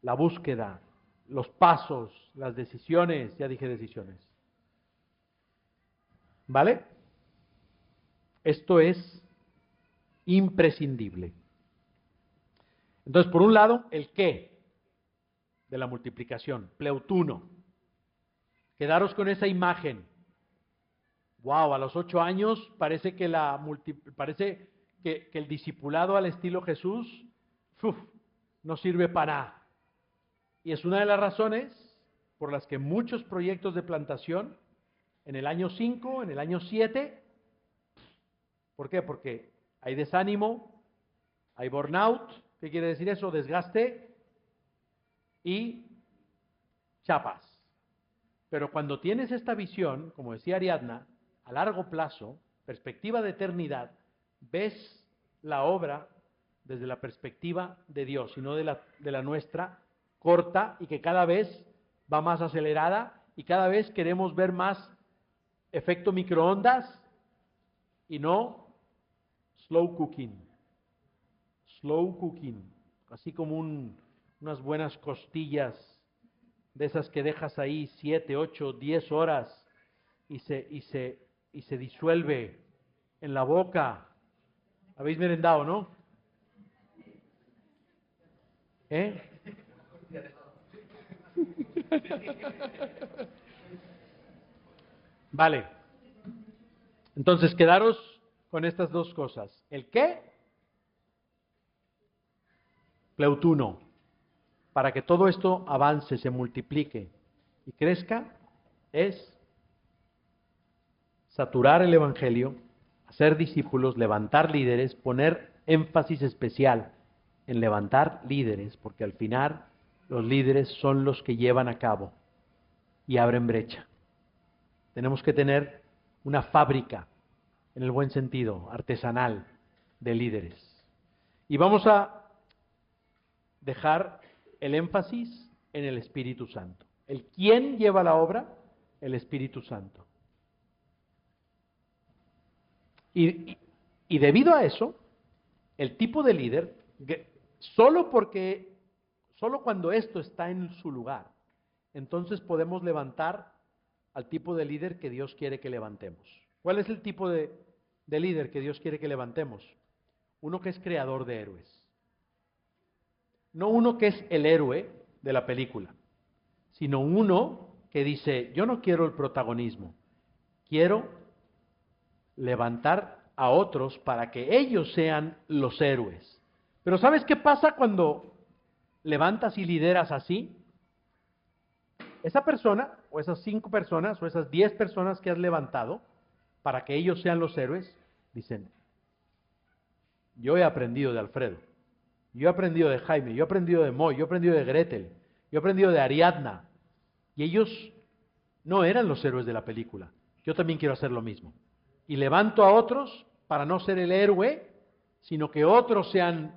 la búsqueda, los pasos, las decisiones, ya dije decisiones. ¿Vale? Esto es imprescindible. Entonces, por un lado, el qué de la multiplicación, pleutuno. Quedaros con esa imagen. Wow, a los 8 años parece que el discipulado al estilo Jesús no sirve para nada. Y es una de las razones por las que muchos proyectos de plantación en el año 5, en el año 7, ¿por qué? Porque hay desánimo, hay burnout, ¿qué quiere decir eso? Desgaste y chapas. Pero cuando tienes esta visión, como decía Ariadna, a largo plazo, perspectiva de eternidad, ves la obra desde la perspectiva de Dios y no de la nuestra corta y que cada vez va más acelerada y cada vez queremos ver más efecto microondas y no slow cooking. Slow cooking, así como unas buenas costillas de esas que dejas ahí 7, 8, 10 horas y se disuelve en la boca. ¿Habéis merendado, no? ¿Eh? Vale. Entonces, quedaros con estas dos cosas. ¿El qué? Pleutuno. Para que todo esto avance, se multiplique y crezca, es saturar el Evangelio, hacer discípulos, levantar líderes, poner énfasis especial en levantar líderes, porque al final los líderes son los que llevan a cabo y abren brecha. Tenemos que tener una fábrica, en el buen sentido, artesanal, de líderes. Y vamos a dejar el énfasis en el Espíritu Santo. ¿El quién lleva la obra? El Espíritu Santo. Y debido a eso, el tipo de líder, solo cuando esto está en su lugar, entonces podemos levantar al tipo de líder que Dios quiere que levantemos. ¿Cuál es el tipo de líder que Dios quiere que levantemos? Uno que es creador de héroes. No uno que es el héroe de la película, sino uno que dice, yo no quiero el protagonismo, quiero levantar a otros para que ellos sean los héroes. Pero ¿sabes qué pasa cuando levantas y lideras así? Esa persona, o esas 5 personas, o esas 10 personas que has levantado, para que ellos sean los héroes, dicen, yo he aprendido de Alfredo, yo he aprendido de Jaime, yo he aprendido de Moy, yo he aprendido de Gretel, yo he aprendido de Ariadna, y ellos no eran los héroes de la película. Yo también quiero hacer lo mismo. Y levanto a otros para no ser el héroe, sino que otros sean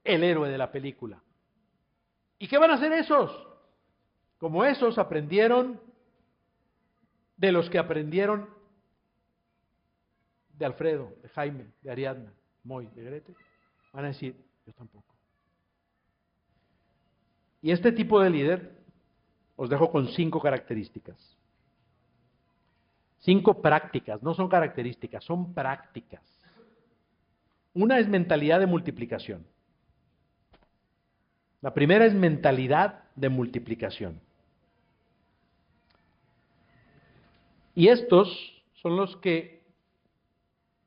el héroe de la película. ¿Y qué van a hacer esos? Como esos aprendieron de los que aprendieron de Alfredo, de Jaime, de Ariadna, Moy, de Gretel, van a decir, yo tampoco. Y este tipo de líder os dejo con 5 características. 5 prácticas, no son características, son prácticas. Una es mentalidad de multiplicación. La primera es mentalidad de multiplicación. Y estos son los que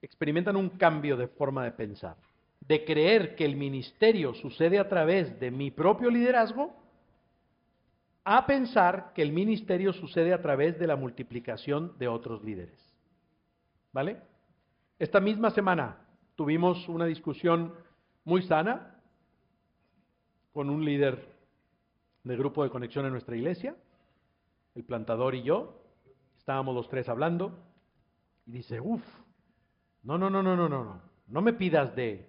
experimentan un cambio de forma de pensar, de creer que el ministerio sucede a través de mi propio liderazgo, a pensar que el ministerio sucede a través de la multiplicación de otros líderes. ¿Vale? Esta misma semana tuvimos una discusión muy sana con un líder del grupo de conexión en nuestra iglesia, el plantador y yo. Estábamos los 3 hablando y dice, no me pidas de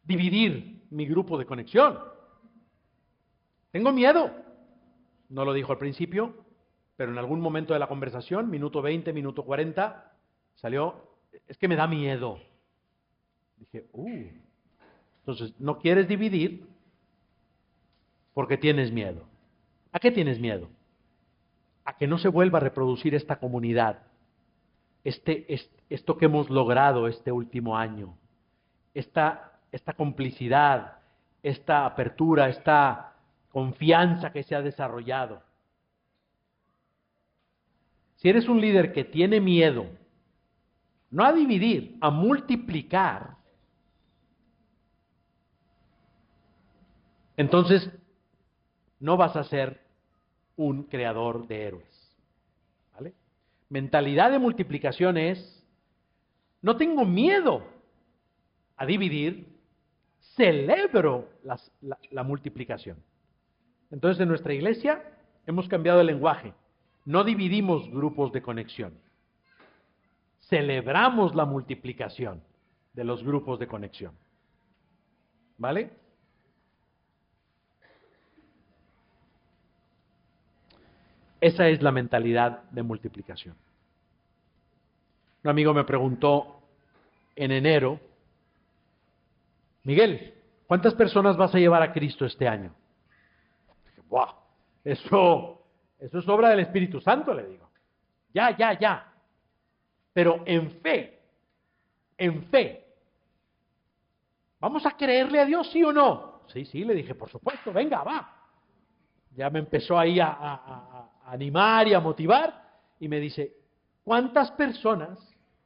dividir mi grupo de conexión. Tengo miedo. No lo dijo al principio, pero en algún momento de la conversación, minuto 20, minuto 40, salió, es que me da miedo. Dije, entonces, no quieres dividir porque tienes miedo. ¿A qué tienes miedo? A que no se vuelva a reproducir esta comunidad, esto que hemos logrado este último año, esta complicidad, esta apertura, esta confianza que se ha desarrollado. Si eres un líder que tiene miedo, no a dividir, a multiplicar, entonces no vas a ser un creador de héroes. ¿Vale? Mentalidad de multiplicación es, no tengo miedo a dividir, celebro la multiplicación. Entonces en nuestra iglesia hemos cambiado el lenguaje. No dividimos grupos de conexión. Celebramos la multiplicación de los grupos de conexión. ¿Vale? Esa es la mentalidad de multiplicación. Un amigo me preguntó en enero, Miguel, ¿cuántas personas vas a llevar a Cristo este año? Dije, ¡buah! Eso es obra del Espíritu Santo, le digo. Ya. Pero en fe, ¿vamos a creerle a Dios, sí o no? Sí, le dije, por supuesto, venga, va. Ya me empezó ahí a animar y a motivar, y me dice, ¿cuántas personas,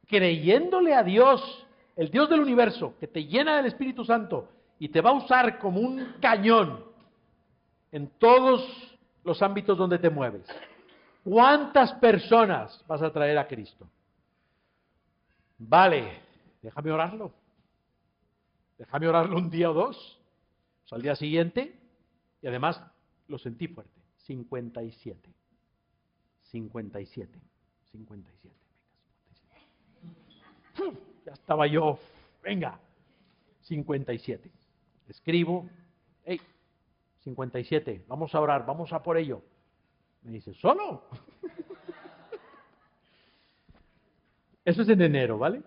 creyéndole a Dios, el Dios del universo, que te llena del Espíritu Santo, y te va a usar como un cañón en todos los ámbitos donde te mueves, ¿cuántas personas vas a traer a Cristo? Vale, déjame orarlo un día o dos, pues al día siguiente, y además lo sentí fuerte, 57. Ya estaba yo, venga, 57. Escribo, hey, 57, vamos a orar, vamos a por ello. Me dice, ¿solo? Eso es en enero, ¿vale?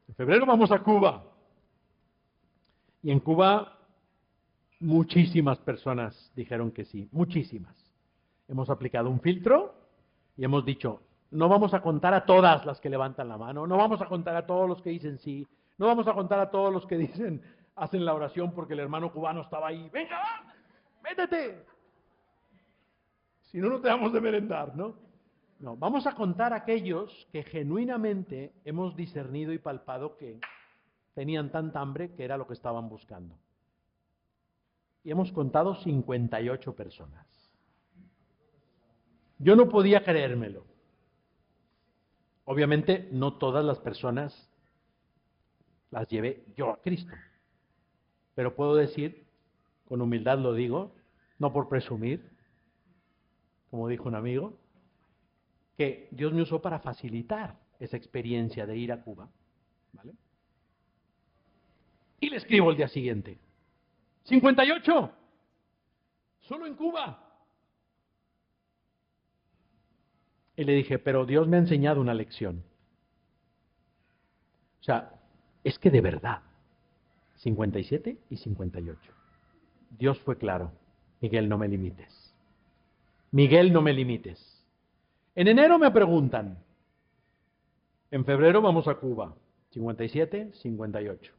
En febrero vamos a Cuba. Y en Cuba muchísimas personas dijeron que sí, muchísimas. Hemos aplicado un filtro y hemos dicho, no vamos a contar a todas las que levantan la mano, no vamos a contar a todos los que dicen sí, no vamos a contar a todos los que dicen, hacen la oración porque el hermano cubano estaba ahí, venga, va, métete. Si no, no te damos de merendar, ¿no? No, vamos a contar a aquellos que genuinamente hemos discernido y palpado que tenían tanta hambre que era lo que estaban buscando. Y hemos contado 58 personas. Yo no podía creérmelo. Obviamente no todas las personas las llevé yo a Cristo. Pero puedo decir, con humildad lo digo, no por presumir, como dijo un amigo, que Dios me usó para facilitar esa experiencia de ir a Cuba. ¿Vale? Y le escribo el día siguiente. 58, solo en Cuba. Y le dije, pero Dios me ha enseñado una lección. O sea, es que de verdad, 57 y 58. Dios fue claro, Miguel, no me limites. Miguel, no me limites. En enero me preguntan, en febrero vamos a Cuba, 57, 58.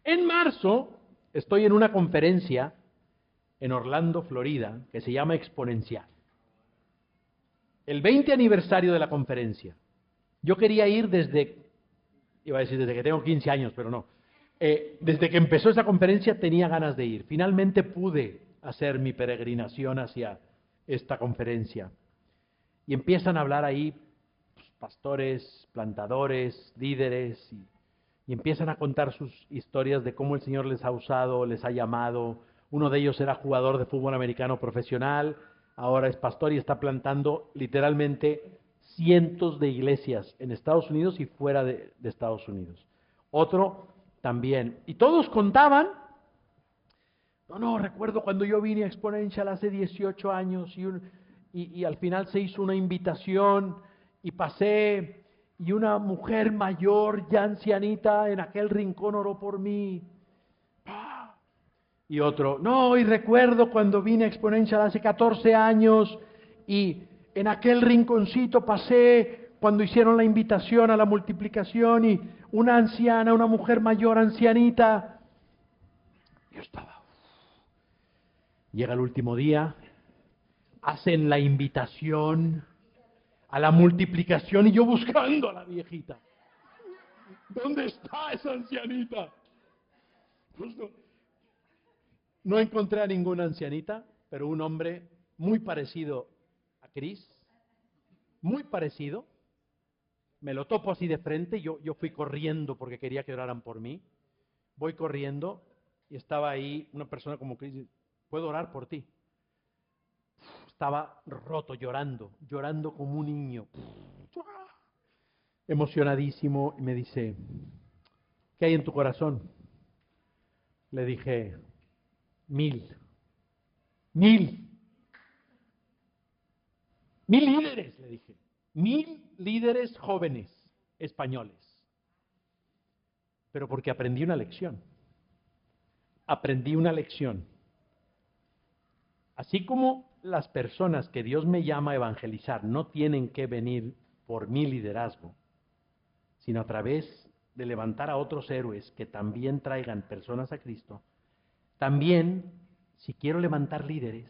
En marzo estoy en una conferencia en Orlando, Florida, que se llama Exponencial. El 20 aniversario de la conferencia. Yo quería ir iba a decir desde que tengo 15 años, pero no. Desde que empezó esa conferencia tenía ganas de ir. Finalmente pude hacer mi peregrinación hacia esta conferencia. Y empiezan a hablar ahí pues, pastores, plantadores, líderes, y empiezan a contar sus historias de cómo el Señor les ha usado, les ha llamado. Uno de ellos era jugador de fútbol americano profesional, ahora es pastor y está plantando literalmente cientos de iglesias en Estados Unidos y fuera de Estados Unidos. Otro también. Y todos contaban, recuerdo cuando yo vine a Exponential hace 18 años y al final se hizo una invitación y pasé y una mujer mayor, ya ancianita, en aquel rincón oró por mí. Y otro, y recuerdo cuando vine a Exponential hace 14 años y en aquel rinconcito pasé cuando hicieron la invitación a la multiplicación y una anciana, una mujer mayor, ancianita. Yo estaba. Llega el último día, hacen la invitación a la multiplicación y yo buscando a la viejita. ¿Dónde está esa ancianita? Pues no encontré a ninguna ancianita, pero un hombre muy parecido a Chris, muy parecido. Me lo topo así de frente, yo fui corriendo porque quería que oraran por mí. Voy corriendo y estaba ahí una persona como Chris, ¿puedo orar por ti? Estaba roto, llorando como un niño. Emocionadísimo, y me dice, ¿qué hay en tu corazón? Le dije, 1000. 1000 líderes, le dije. 1000 líderes jóvenes españoles. Pero porque aprendí una lección. Aprendí una lección. Así como las personas que Dios me llama a evangelizar no tienen que venir por mi liderazgo, sino a través de levantar a otros héroes que también traigan personas a Cristo, también, si quiero levantar líderes,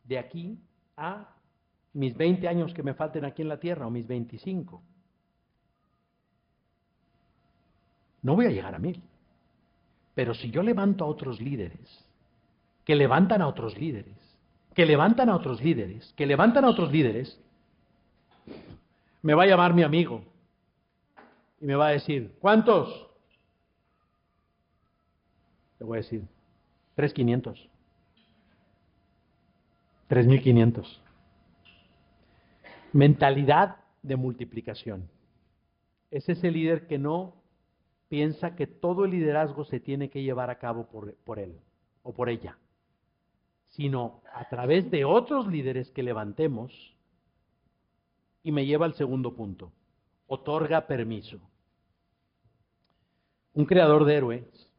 de aquí a mis 20 años que me falten aquí en la tierra, o mis 25, no voy a llegar a 1000. Pero si yo levanto a otros líderes, que levantan a otros líderes, que levantan a otros líderes, que levantan a otros líderes, me va a llamar mi amigo y me va a decir, ¿cuántos? Le voy a decir, 3,500. 3,500. Mentalidad de multiplicación. Es ese líder que no piensa que todo el liderazgo se tiene que llevar a cabo por él o por ella, sino a través de otros líderes que levantemos. Y me lleva al segundo punto, otorga permiso. Un creador de héroes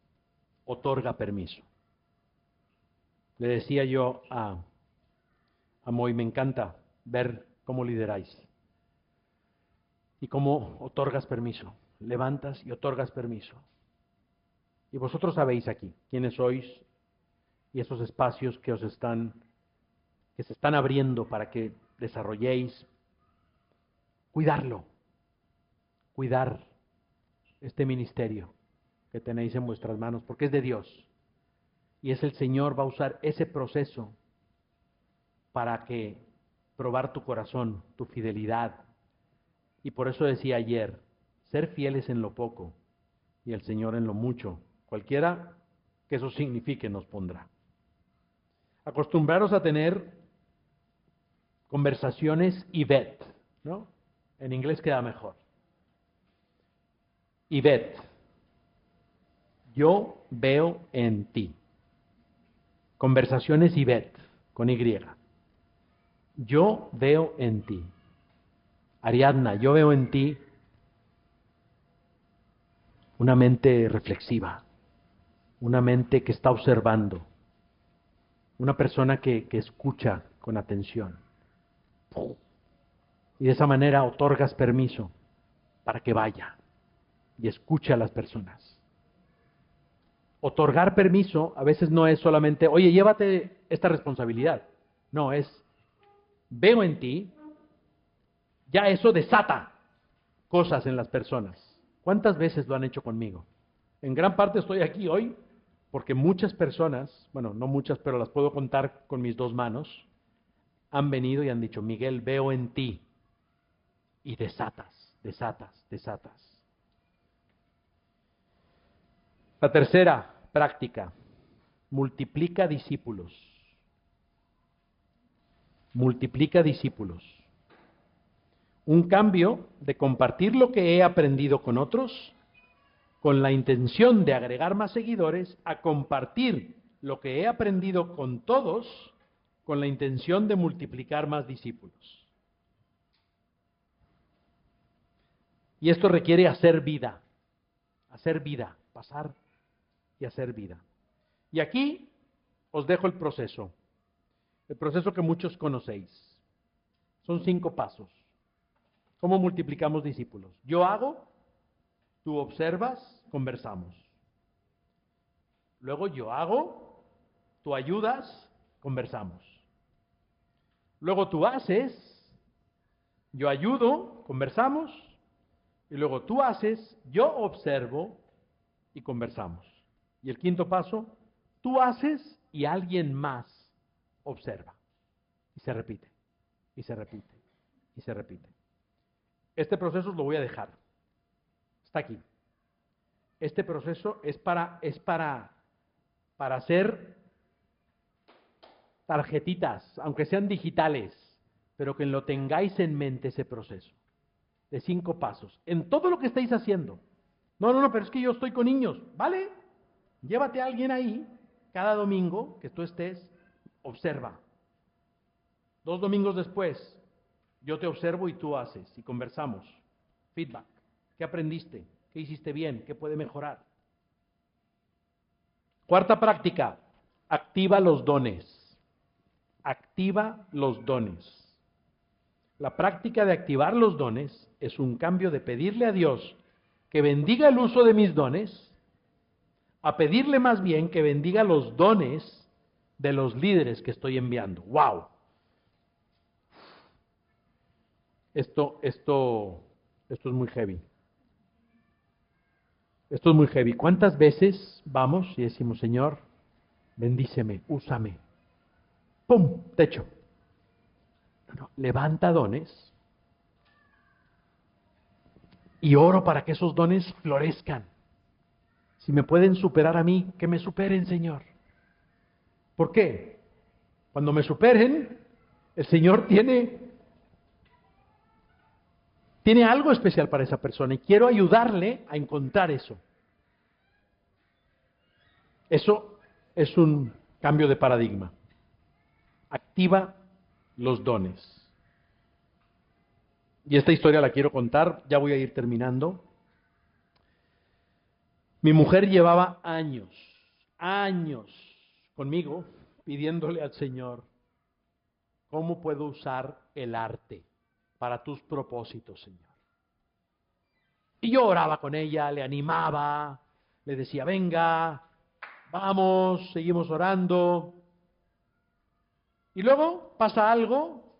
otorga permiso. Le decía yo a Moy, me encanta ver cómo lideráis y cómo otorgas permiso. Levantas y otorgas permiso. Y vosotros sabéis aquí quiénes sois y esos espacios que se están abriendo para que desarrolléis. Cuidarlo, cuidar este ministerio que tenéis en vuestras manos, porque es de Dios. Y es el Señor va a usar ese proceso para que probar tu corazón, tu fidelidad. Y por eso decía ayer, ser fieles en lo poco y el Señor en lo mucho. Cualquiera que eso signifique nos pondrá. Acostumbraros a tener conversaciones Yvette, ¿no? En inglés queda mejor. Yvette, yo veo en ti. Conversaciones Yvette, con Y. Yo veo en ti. Ariadna, yo veo en ti una mente reflexiva, una mente que está observando, una persona que escucha con atención. Y de esa manera otorgas permiso para que vaya y escuche a las personas. Otorgar permiso a veces no es solamente, oye, llévate esta responsabilidad. No, es, veo en ti, ya eso desata cosas en las personas. ¿Cuántas veces lo han hecho conmigo? En gran parte estoy aquí hoy porque muchas personas, bueno, no muchas, pero las puedo contar con mis 2 manos, han venido y han dicho, Miguel, veo en ti. Y desatas. La tercera práctica, multiplica discípulos. Multiplica discípulos. Un cambio de compartir lo que he aprendido con otros, con la intención de agregar más seguidores, a compartir lo que he aprendido con todos, con la intención de multiplicar más discípulos. Y esto requiere hacer vida, pasar y hacer vida. Y aquí os dejo el proceso que muchos conocéis. Son 5 pasos. ¿Cómo multiplicamos discípulos? Yo hago, tú observas, conversamos. Luego yo hago, tú ayudas, conversamos. Luego tú haces, yo ayudo, conversamos. Y luego tú haces, yo observo y conversamos. Y el 5.º paso, tú haces y alguien más observa. Y se repite, y se repite, y se repite. Este proceso os lo voy a dejar. Está aquí. Este proceso es para hacer tarjetitas, aunque sean digitales, pero que lo tengáis en mente ese proceso. De 5 pasos, en todo lo que estáis haciendo. No, pero es que yo estoy con niños, ¿vale? Llévate a alguien ahí, cada domingo que tú estés, observa. 2 domingos después, Yo te observo y tú haces, y conversamos. Feedback. ¿Qué aprendiste? ¿Qué hiciste bien? ¿Qué puede mejorar? Cuarta práctica, activa los dones. Activa los dones. La práctica de activar los dones es un cambio de pedirle a Dios que bendiga el uso de mis dones, a pedirle más bien que bendiga los dones de los líderes que estoy enviando. ¡Wow! Esto es muy heavy. Esto es muy heavy. ¿Cuántas veces vamos y decimos, Señor, bendíceme, úsame? ¡Pum! Techo. No, levanta dones y oro para que esos dones florezcan. Si me pueden superar a mí, que me superen, Señor. ¿Por qué? Cuando me superen, el Señor tiene algo especial para esa persona y quiero ayudarle a encontrar eso. Eso es un cambio de paradigma. Activa los dones. Y esta historia la quiero contar, ya voy a ir terminando. Mi mujer llevaba años conmigo pidiéndole al Señor, ¿cómo puedo usar el arte para tus propósitos, Señor? Y yo oraba con ella, le animaba, le decía, venga, vamos, seguimos orando. Y luego pasa algo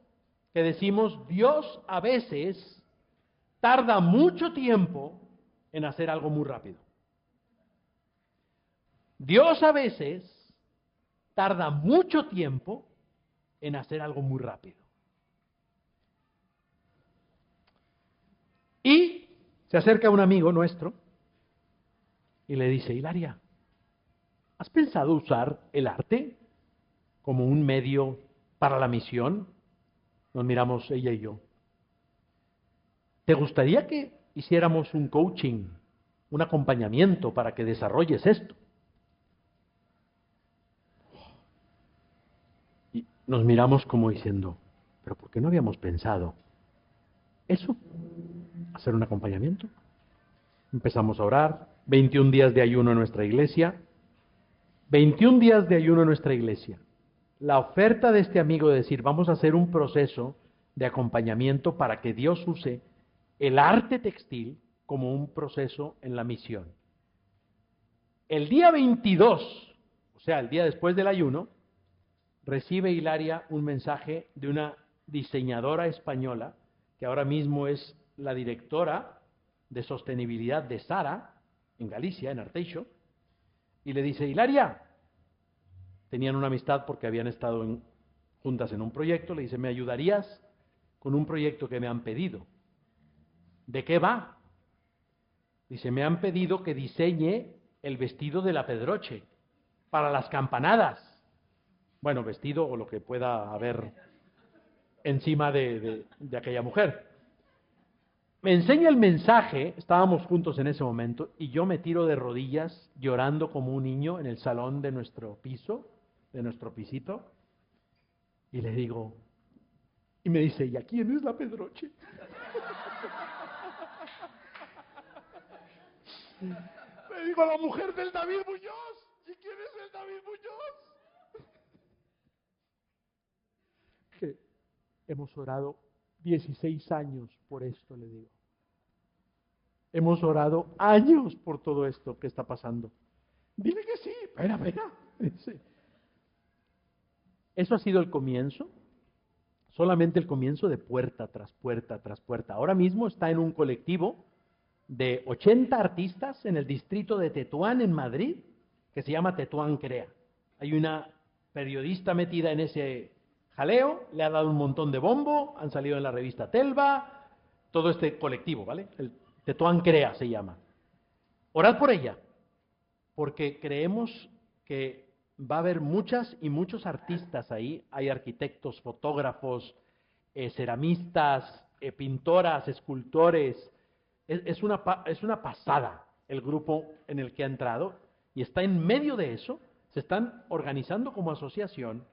que decimos, Dios a veces tarda mucho tiempo en hacer algo muy rápido. Dios a veces tarda mucho tiempo en hacer algo muy rápido. Y se acerca un amigo nuestro y le dice, Hilaria, ¿has pensado usar el arte como un medio para la misión? Nos miramos ella y yo. ¿Te gustaría que hiciéramos un coaching, un acompañamiento para que desarrolles esto? Y nos miramos como diciendo, ¿pero por qué no habíamos pensado eso? ¿Hacer un acompañamiento? Empezamos a orar, 21 días de ayuno en nuestra iglesia, 21 días de ayuno en nuestra iglesia. La oferta de este amigo de decir, vamos a hacer un proceso de acompañamiento para que Dios use el arte textil como un proceso en la misión. El día 22, o sea, el día después del ayuno, recibe Hilaria un mensaje de una diseñadora española, que ahora mismo es la directora de sostenibilidad de Zara, en Galicia, en Arteixo, y le dice, Hilaria, tenían una amistad porque habían estado juntas en un proyecto, le dice, ¿me ayudarías con un proyecto que me han pedido? ¿De qué va? Dice, me han pedido que diseñe el vestido de la Pedroche para las campanadas. Bueno, vestido o lo que pueda haber encima de aquella mujer. Me enseña el mensaje, estábamos juntos en ese momento, y yo me tiro de rodillas llorando como un niño en el salón de nuestro piso, de nuestro pisito, y le digo, y me dice, ¿y a quién es la Pedroche? Le digo, la mujer del David Muñoz. ¿Y quién es el David Muñoz? Que hemos orado 16 años por esto, le digo. Hemos orado años por todo esto que está pasando. Dile que sí, espera. Sí. Eso ha sido el comienzo, solamente el comienzo de puerta tras puerta tras puerta. Ahora mismo está en un colectivo de 80 artistas en el distrito de Tetuán, en Madrid, que se llama Tetuán Crea. Hay una periodista metida en ese jaleo, le ha dado un montón de bombo, han salido en la revista Telva, todo este colectivo, ¿vale? El Tetuán Crea se llama. Orad por ella, porque creemos que va a haber muchas y muchos artistas ahí. Hay arquitectos, fotógrafos, ceramistas, pintoras, escultores. Es una pasada el grupo en el que ha entrado y está en medio de eso. Se están organizando como asociación.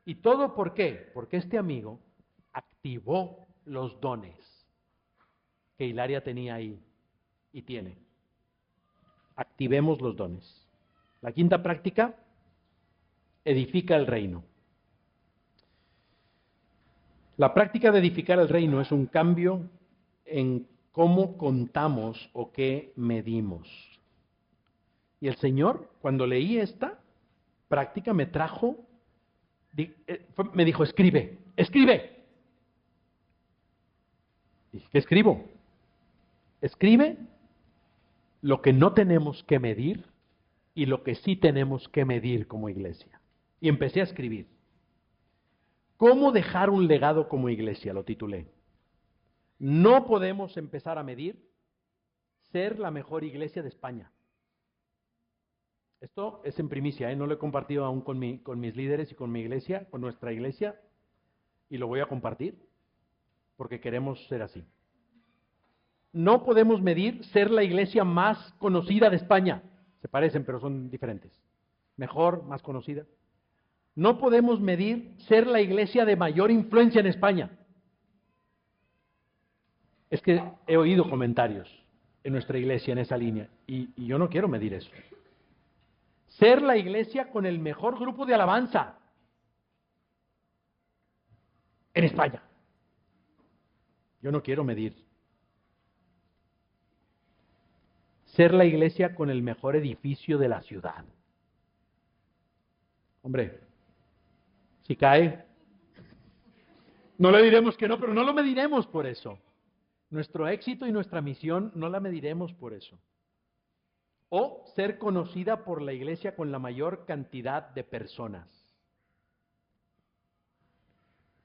¿Y todo por qué? Porque este amigo activó los dones que Hilaria tenía ahí y tiene. Activemos los dones. La quinta práctica, edifica el reino. La práctica de edificar el reino es un cambio en cómo contamos o qué medimos. Y el Señor, cuando leí esta práctica, me dijo, escribe, escribe. Dije, ¿qué escribo? Escribe lo que no tenemos que medir y lo que sí tenemos que medir como iglesia. Y empecé a escribir. ¿Cómo dejar un legado como iglesia? Lo titulé. No podemos empezar a medir ser la mejor iglesia de España. Esto es en primicia, no lo he compartido aún con mis líderes y con mi iglesia, con nuestra iglesia, y lo voy a compartir porque queremos ser así. No podemos medir ser la iglesia más conocida de España. Se parecen, pero son diferentes. Mejor, más conocida. No podemos medir ser la iglesia de mayor influencia en España. Es que he oído comentarios en nuestra iglesia en esa línea y yo no quiero medir eso. Ser la iglesia con el mejor grupo de alabanza en España. Yo no quiero medir. Ser la iglesia con el mejor edificio de la ciudad. Hombre, si cae, no le diremos que no, pero no lo mediremos por eso. Nuestro éxito y nuestra misión no la mediremos por eso. O ser conocida por la iglesia con la mayor cantidad de personas.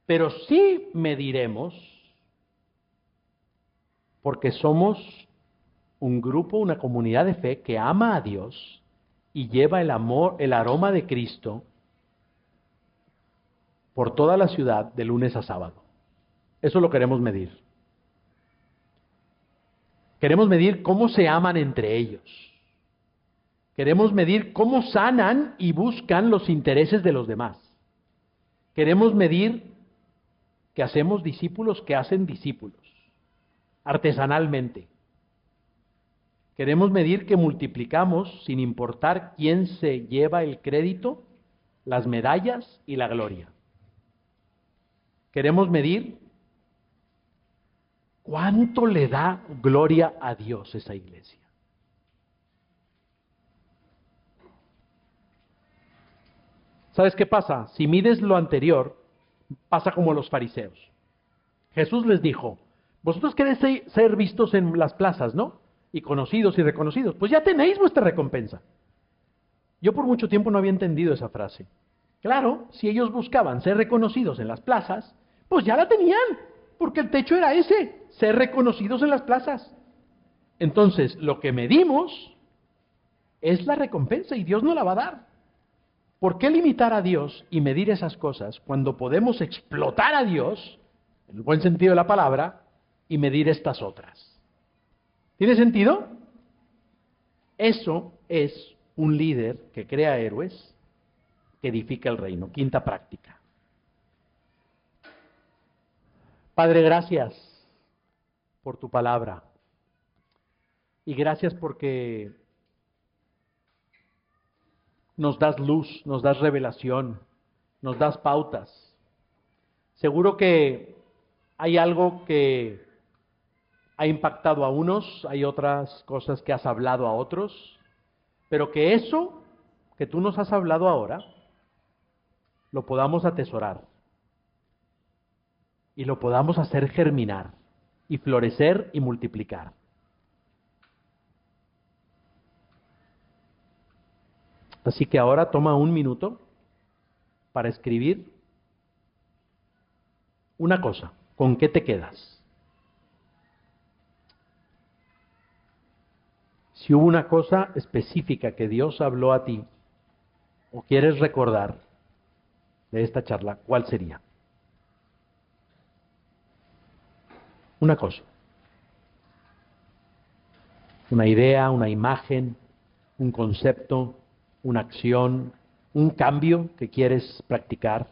Pero sí mediremos porque somos un grupo, una comunidad de fe que ama a Dios y lleva el amor, el aroma de Cristo por toda la ciudad de lunes a sábado. Eso lo queremos medir. Queremos medir cómo se aman entre ellos. Queremos medir cómo sanan y buscan los intereses de los demás. Queremos medir que hacemos discípulos que hacen discípulos, artesanalmente. Queremos medir que multiplicamos sin importar quién se lleva el crédito, las medallas y la gloria. Queremos medir cuánto le da gloria a Dios esa iglesia. ¿Sabes qué pasa? Si mides lo anterior, pasa como los fariseos. Jesús les dijo, vosotros queréis ser vistos en las plazas, ¿no? Y conocidos y reconocidos. Pues ya tenéis vuestra recompensa. Yo por mucho tiempo no había entendido esa frase. Claro, si ellos buscaban ser reconocidos en las plazas, pues ya la tenían, porque el techo era ese, ser reconocidos en las plazas. Entonces, lo que medimos es la recompensa y Dios no la va a dar. ¿Por qué limitar a Dios y medir esas cosas cuando podemos explotar a Dios, en el buen sentido de la palabra, y medir estas otras? ¿Tiene sentido? Eso es un líder que crea héroes, que edifica el reino. Quinta práctica. Padre, gracias por tu palabra. Y gracias porque nos das luz, nos das revelación, nos das pautas. Seguro que hay algo que ha impactado a unos, hay otras cosas que has hablado a otros, pero que eso que tú nos has hablado ahora, lo podamos atesorar y lo podamos hacer germinar y florecer y multiplicar. Así que ahora toma un minuto para escribir una cosa. ¿Con qué te quedas? Si hubo una cosa específica que Dios habló a ti o quieres recordar de esta charla, ¿cuál sería? Una cosa. Una idea, una imagen, un concepto, una acción, un cambio que quieres practicar.